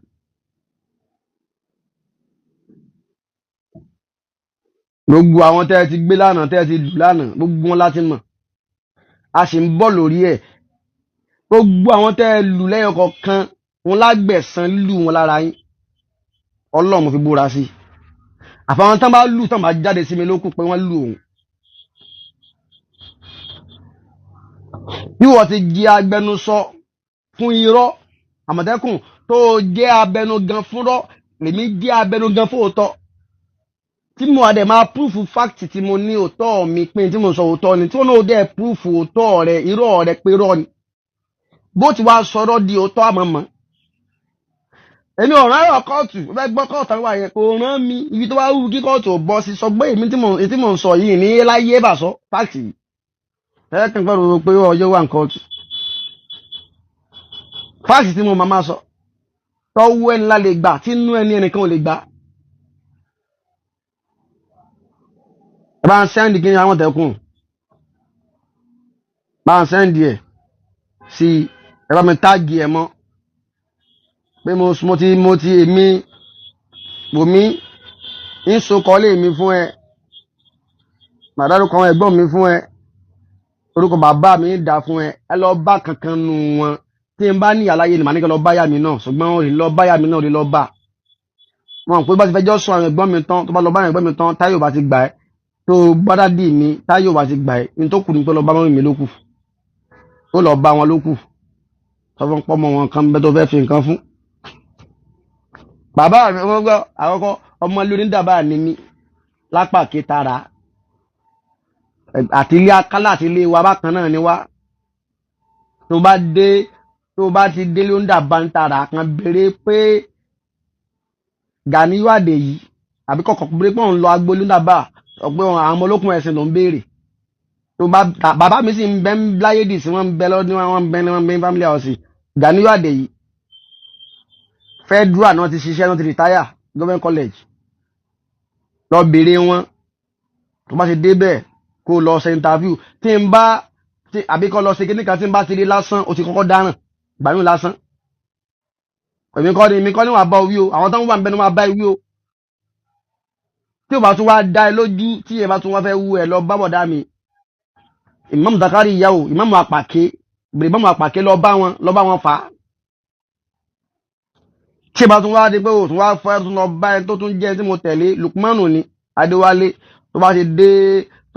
gbogbo àwọn tẹ́ ẹ ti gbé lánàá tẹ́ ẹ ti lù lánàá gbogbo wọn láti mọ̀ a sì ń bọ̀ lórí ẹ̀ gbogbo àwọn tẹ́ ẹ lù lẹ́yọ kọ̀ọ̀kan wọn lágbẹ̀san lù wọn lára yín Ọlọ́run mo fi búra sí àfàwọn tán bá lù tán bá jáde sí mi lókù pé wọ́n lù òun bí wọ́n ti jẹ́ agbẹnusọ fún irọ́ Àmọ̀tẹ́kùn tó jẹ́ abẹnugan fúnrọ́ lèmi jẹ́ abẹnugan fún òótọ́ tí mo àdẹ̀ máa proof fact tí mo ní òótọ́ mi pé tí mo sọ òótọ́ ni tí wọ́n náà dẹ̀ proof òótọ́ rẹ irọ́ rẹ pé rọ́ ni bó ti wá sọ̀rọ̀ di òótọ́ àmọ́mọ́ èmi ò rán ẹ̀rọ kóòtù ó fẹ́ gbọ́ kóòtù àwọn àyẹ̀ kò rán mi ibi tó bá wù kí kóòtù ò bọ́ sí sọ pé èmi tí mo ń sọ yìí ní láyé bàṣọ fact yìí ẹ̀ẹ́kàn gbọ́dọ̀ pé ọjọ́ wà ní kóòtù fact tí mo máa sọ tọ́wọ́ ẹni la lè gbà tí inú ẹnìkan ò lè gbà. ẹ bá ń sẹ́ndì kí ni Àmọ̀tẹ́kùn bá ń sẹ́ndì ẹ̀ sí ẹ bá mi táàgì ẹ̀ mọ́ pé mo ti èmi bòmí ń sokọ́lé mi fún ẹ màdárúkọ àwọn ẹ̀gbọ́n mi fún ẹ orúkọ bàbá mi dà fún ẹ ẹ lọ bá kankan nù wọn tí n bá ní àlàyé ni màá ní kí lọ bá yà mí náà ṣùgbọ́n ò lè lọ bá yà mí náà ò lè lọ bá wọn pé bá ti fẹjọ́ sọ àwọn ẹ̀gbọ́n mi tán tó bá lọ bá àwọn ẹ̀gbọ́n mi tán táyọ̀ bá ti gbà ẹ́ tó bá dádì mi táyọ̀ bá ti gbà ẹ́ ní tó kù ní pé lọ bá mọ́ mi lókù ó lọ bá wọn lókù sọ fún pọ́mọ wọn kan bẹ́ tó fẹ́ fi nǹkan fún. bàbá mi wọ́n gbọ́ àkọ́kọ́ ọmọ lórí dàbà ni mí lápá kétara àti ilé akálà àti ilé wa bákan náà ni wá tó bá ti dé ló ń dàbà ń tara kan béèrè pé Gani wàdé yìí àbí kọ̀kọ̀ béèrè pé òun lọ agbo ló ń dàbà ọ̀pẹ́ àwọn ọmọ olókùn ẹ̀sìn ló ń béèrè tó bá bàbá mi sì ń bẹ́ ń láyé dì sí wọ́n ń bẹ́ lọ́dún wọn ń bẹ́ ní family house Gani wàdé yìí federal náà ti ṣiṣẹ́ náà ti retire government college lọ béèrè wọn tó bá ṣe débẹ̀ kó lọ ṣe interview tí n bá àbí kọ́ lọ ṣe kíní kan tí n bá ti rí lásán o ti kọ́kọ́ dáràn gbàyún lásán èmi kọ́ ni wàá bá wí o àwọn tó ń wà ń bẹ ní wàá bá wí o tí o bá tún wá dá ẹ lójú tí ẹ bá tún wá fẹ́ wú ẹ lọ bá bọ̀dá mi Imam Zakari ìyá o Imam Àpàké bèrè Imam Àpàké lọ bá wọn fà á tí ẹ bá tún wá dé pé o tún wá fẹ́ tún lọ bá ẹ tó tún jẹ́ tí mo tẹ̀lé Lukmanu ni Adéwálé tó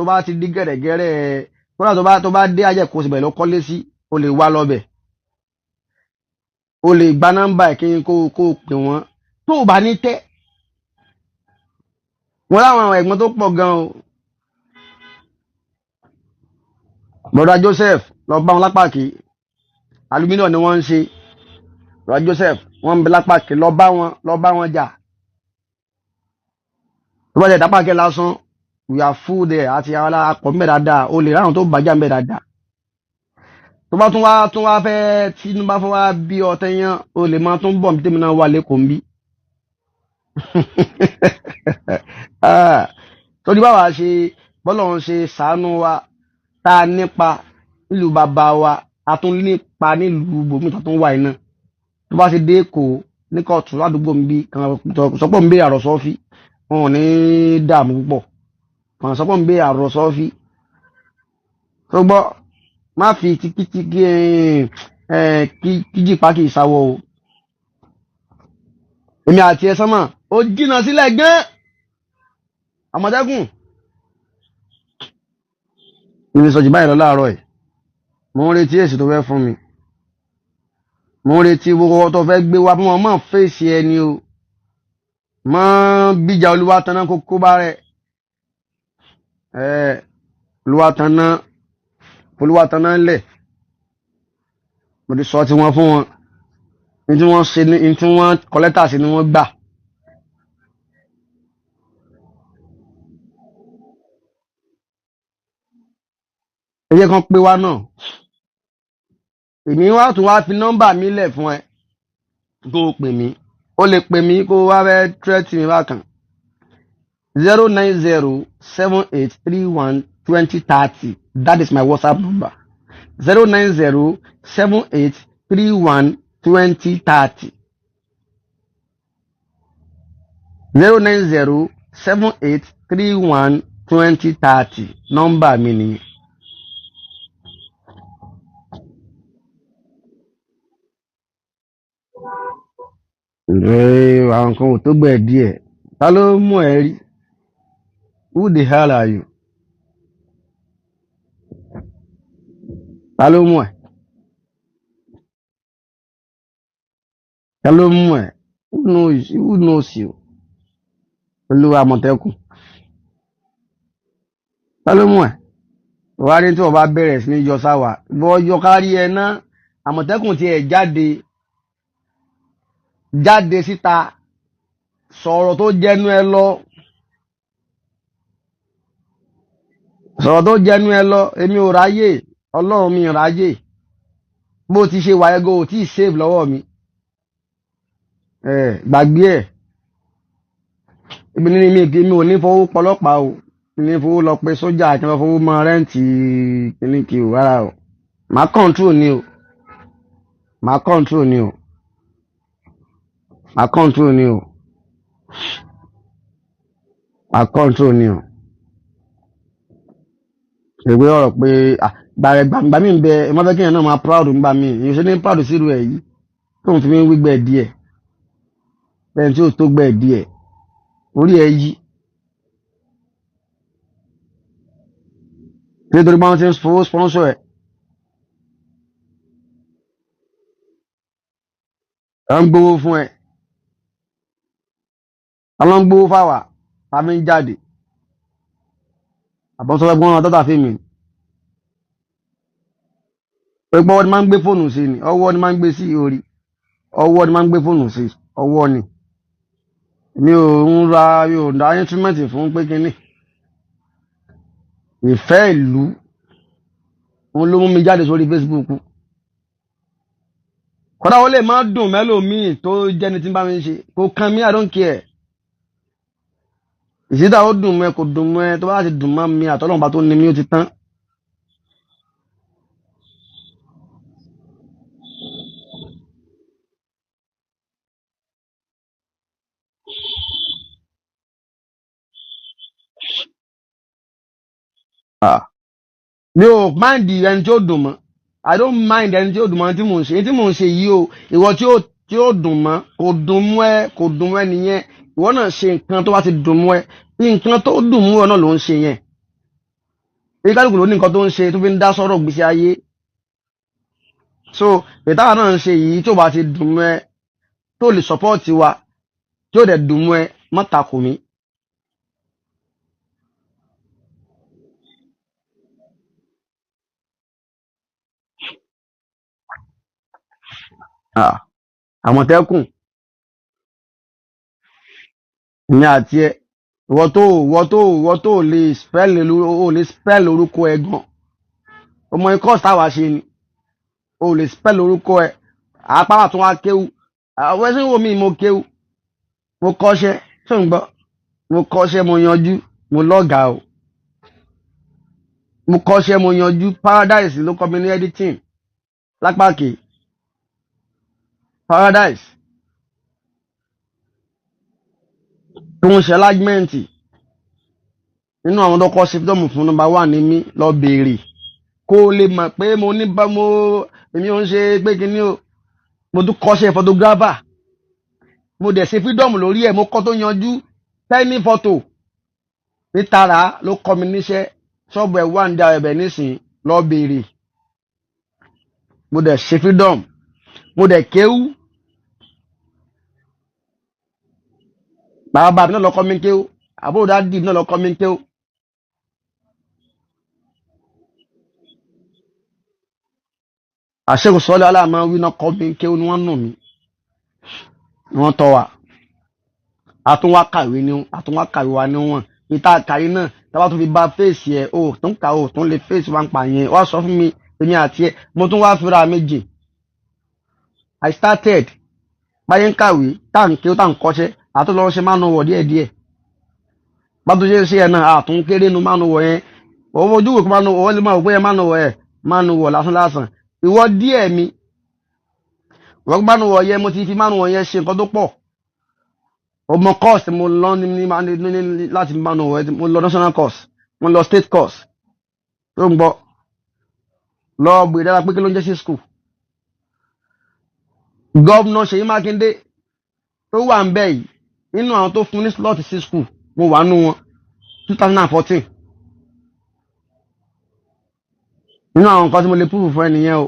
bá ti di gẹ̀rẹ́gẹ̀rẹ́ kódà tó bá dé ajẹ́kọ̀ọ́ síbẹ̀ lọ kọ́lé sí o lè wá lọ́bẹ̀ o lè gba nọ́mbà ẹ̀ kí n kó pè wọ́n tó bá ní tẹ́ mo láwọn ẹ̀gbọ́n tó pọ̀ gan o. Bọ̀dá Joseph lọ bá wọn lápá kí aluminium ni wọ́n ń ṣe. Bọ̀dá Joseph wọ́n ń bẹ lápá kí lọ bá wọn jà. Tó bá jẹ́ ìdápá kí lásán we are full there àti ara apọ̀ mbẹ́ dáadáa o lè ráhùn tó bàjá mbẹ́ dáadáa. Tó bá tún wá fẹ́ tí inú bá fẹ́ wá bí ọtẹ yẹn o lè máa tún bọ̀ tèmi náà wà lẹ́kọ̀ọ́ ń bí. Torí báwa ṣe bọ́lọ̀ ń ṣe ṣàánú wa tá a nípa nílùú bàbá wa a tún nípa nílùú bòmí tó tún wà iná. Tó bá ṣe dé Èkó ní kóòtù ládùúgbò ń bí kan sọpọ̀ ń béèrè àròsọ́fì wọn ò ní dààmú púpọ̀ kan sọpọ̀ ń béèrè àròsọ́fì. Tó gbọ́ má fi kíjìpá kì í sáwọ́ o. Èmi àti ẹ sánmà ó jìnnà sílẹ̀ gán Àmọ̀tẹ́kùn. Ibi sọ̀jì báyìí lọ láàárọ̀ ẹ̀ mo ń retí èsì tó fẹ́ fún mi, mo ń retí gbogbo tó fẹ́ gbé wá fún wọn mọ́ fèsì ẹni o mọ́ bíjà Olúwatanná kókó bá rẹ̀ Olúwatanná ńlẹ̀ mo ti sọ tí wọ́n fún wọn ní tí wọ́n ṣe ní tí wọ́n kọ́lẹ́tà sí ni wọ́n gbà. Ẹyẹ kan pé wá náà èmi wá tún wá fi nọ́mbà mi lẹ̀ fún ẹ kó o pè mí o lè pè mí kó o wá fẹ́ tírẹ́tì mi bákan 09078312030 that is my WhatsApp number 09078312030 09078312030 nọ́mbà mi nìyẹn. Àwọn kan ò tó gbẹ̀ díẹ̀ ta ló mú ẹ rí who the hell are you ta ló mú ẹ who knows you Olúwa Àmọ̀tẹ́kùn ta ló mú ẹ wá ní tí wọ́n bá bẹ̀rẹ̀ sí ní yọ sáwà bọ́ yọ kárí ẹ ná Àmọ̀tẹ́kùn tí ẹ jáde síta sọ̀rọ̀ tó jẹnu ẹ lọ èmi ò ráyè Ọlọ́run mi ráyè bó ti ṣe wà ẹgọ́ ò tí ì save lọ́wọ́ mi gbàgbé ẹ̀ ibi ní mi ò ní fowó pọlọ́pàá o ní fowó lọ pé sójà àti lọ fowó mọ rẹ́ǹtì kìnnìkì ò rárá o máa control ni o ìwé ọ̀rọ̀ pé gbàgbà mí ń bẹ ẹ má fẹ́ kéèyàn náà máa proud ń gbà mí ìyẹn ṣe ní proud sírú ẹ̀ yìí tó ń fi mí wígbẹ́ díẹ̀ bẹ́ẹ̀ tí ó tó gbẹ́ díẹ̀ orí ẹ yí nítorí pé wọ́n ti ń fowó sponsor ẹ̀ ẹ̀ ń gbowó fún ẹ àwọn ń gbowó fáwà ta fi ń jáde àbọ̀sọ̀rọ̀ ẹgbọ́n ọ̀dọ́ta fíìmù pé ọwọ́ ni máa ń gbé fóònù sí ni ọwọ́ ni máa ń gbé sí orí ọwọ́ ni máa ń gbé fóònù sí ọwọ́ ni mi ò dá instrument fún pé kínní ìfẹ́ ìlú òun ló mú mi jáde sórí Facebook kódà ó lè má dùn mẹ́lòmíì tó jẹ́ni tí ń bá mi ṣe kò kan mí I don't care ìsídà ó dùn mọ́ ẹ kò dùn mọ́ ẹ tó bá ti dùn mọ́ mi àtọ́lọ́mọba tó ní mi ó ti tán. Mi ò mind ẹni tí ó dùn mọ́ I don't mind ẹni tí ó dùn mọ́ tí mò ń ṣe yìí o ìwọ tí ó dùn mọ́ kò dùn mọ́ ẹ nìyẹn ìwọ náà ṣe nǹkan tó bá ti dùn mọ́ ẹ nǹkan tó dùn mọ́ ẹ náà ló ń ṣe yẹn èyí kálukú ló ní nǹkan tó ń ṣe tó fi ń dá sọ́rọ̀ gbèsè ayé so ìtawà náà ń ṣe yìí tó bá ti dùn mọ́ ẹ tó lè support wa tí ó dẹ̀ dùn mọ́ ẹ má takò mí Ah, Àmọ̀tẹ́kùn ní àti ẹ ìwọ tó lè spell orúkọ ẹ gan. Ọmọ ikọ́ táwa ṣe ni o lè spell orúkọ ẹ. Àpárá tún wá kéwú. Àwọn ẹṣin wo mi mo kéwú. Mo kọ́ṣẹ́ ṣé ń gbọ́. Mo kọ́ṣẹ́ mo yanjú mo lọ́gàá o. Mo kọ́ṣẹ́ mo yanjú Paradise ló kọ́ mi ní editing lápákè. Paradise tó ń ṣe alignment nínú àwọn tó kọ́ sífítọ́ọ̀mù fún nọ́mbà 1 ní mí lọ béèrè kó o lè mọ̀ pé mo ní bá mo èmi ò ń ṣe pé kíní o. Mo tún kọ́ṣẹ́ photographer mo dẹ̀ ṣe freedom lórí ẹ̀ mo kọ́ tó yanjú tiny photo nítara ló kọ́ mi níṣẹ́ ṣọ́ọ̀bù ẹ̀ wà ní da ẹ̀bẹ̀ nísìn lọ béèrè. Mo dẹ̀ ṣe freedom mo dẹ̀ kéwú bàbá mi náà lọ kọ́ mi kéwú àbúrò dádì mi náà lọ kọ́ mi kéwú. Àṣẹ́kù sọ́lé aláàmọ́ wí náà kọ́ mi kéwú ni wọ́n nù mí ni wọ́n tọ́ wa. Àtúnwákàwé wa níwọ̀n ìta àkàrí náà tábà tún fi bá fèsì ẹ̀ o tún kà o tún lè fèsì wa ń pa yẹn wá sọ fún mi èmi àti ẹ̀ mo tún wá fira méjì. I started báyé ń kàwé táǹkì ó táǹkọ́ṣẹ́ àtúnlọ́ ṣe máa ń wọ̀ díẹ̀díẹ̀ bá tó ṣe ṣe ẹ̀ náà àtún kéré nu máa ń wọ̀ yẹn òun ojú wò kó máa ń wọ̀ wọ́n lè máa wò pé ẹ máa ń wọ̀ ẹ̀ máa ń wọ̀ lásán ìwọ díẹ̀ mi wọ́n máa ń wọ̀ yẹn mo ti fi máa ń wọ̀ yẹn ṣe nǹkan tó pọ̀. Ọmọ course mo lọ ní láti máa ń wọ̀ ẹ́ mo lọ national course mo lọ state course tó ń gbọ́ lọ gbé dára pé kí ló ń jẹ́ sí school. Gọ́vnà Ṣèyí Mákindé tó wà ń bẹ̀ yìí nínú àwọn tó fún ní slot sí school mo wà nù wọn 2014 nínú àwọn nǹkan tí mo lè prove fún ẹnìyẹn o.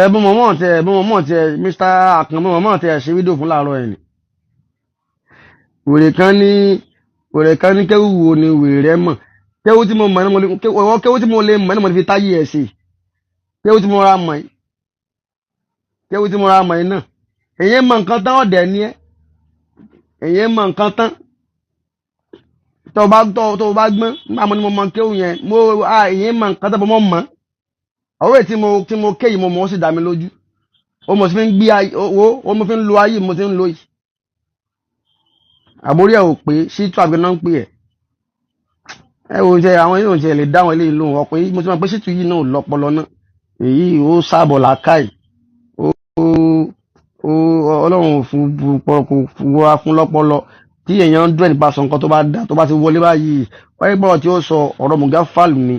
Ẹ̀bùn mọ̀mọ́ tẹ Mr. Àkànmọ́ mọ̀mọ́ tẹ ṣe fídíò fún láàárọ̀ ẹ̀ ni. Wèrè kan ní kéwù wo ni wèrè rẹ mọ̀ kéwù tí mo mọ̀ ní mo lè mọ̀ ní mo fi táyé ẹ̀ sí kéwù tí mo ra mọ̀ yìí náà èyí mọ̀ nǹkan tán ọ̀dẹ̀ ni ẹ́ èyí mọ̀ nǹkan tán tó bá gbọ́n nígbà mo ní mo mọ̀ kéwù yẹn èyí mọ̀ nǹkan tán bọ́ mọ̀ mọ̀ ọ̀rẹ́ tí mo ké yìí mo mọ̀ ó sì dá mi lójú ó mo sì fi ń gbé ayé ó mo fi ń lo ayé mo ti ń lo yìí àbórí ẹ̀ ò pé ṣítú àgbẹ̀nà ń pè ẹ̀ ẹ wo ṣe àwọn yóò ṣe lè dáwọn eléyìí lóhùn ọ̀pọ̀ yìí mo ti mọ̀ pé ṣítú yìí náà lọ́pọlọ náà èyí ó sábọ̀ làákàì ọlọ́run fún wa fún lọ́pọlọ tí èèyàn ń dúró nípa sọ nǹkan tó bá dá tó bá ti wọlé báyìí wọ́n yẹ gbọ́dọ̀ tí ó sọ ọ̀rọ̀ mùgá fàlù ni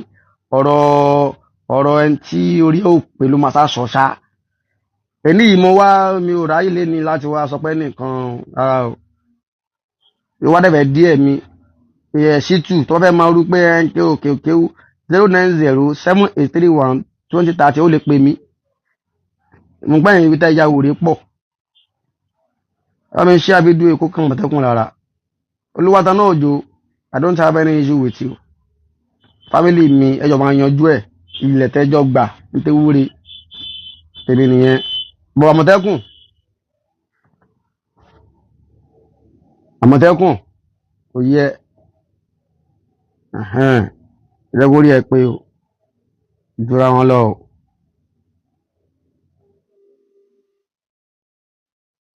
ọ̀rọ̀ ẹni tí orí ò pè ló máa sá sọ ṣá ẹni yìí mi ò ráyè lé ní láti wá sọ pé nìkan rárá o ìwádẹ́fẹ̀ díẹ̀ mi ṣítù tó fẹ́ máa rú pé ẹ ń ké òkè 09078312030 ó lè pè mí mo gbẹ́yìn ibi tá ìyá wòrè pọ̀ ọmọ iṣẹ́ abídú èkó kan Àmọ̀tẹ́kùn lára olúwata náà òjò I don't have any issue with you family mi ẹjọ́ máa yanjú ẹ̀ ilẹ̀ tẹ́jọ́ gbà nítorí wúre tèmi nìyẹn bọ̀ Àmọ̀tẹ́kùn kò yẹ ìrẹ́górí ẹ pé o ìjọra wọn lọ.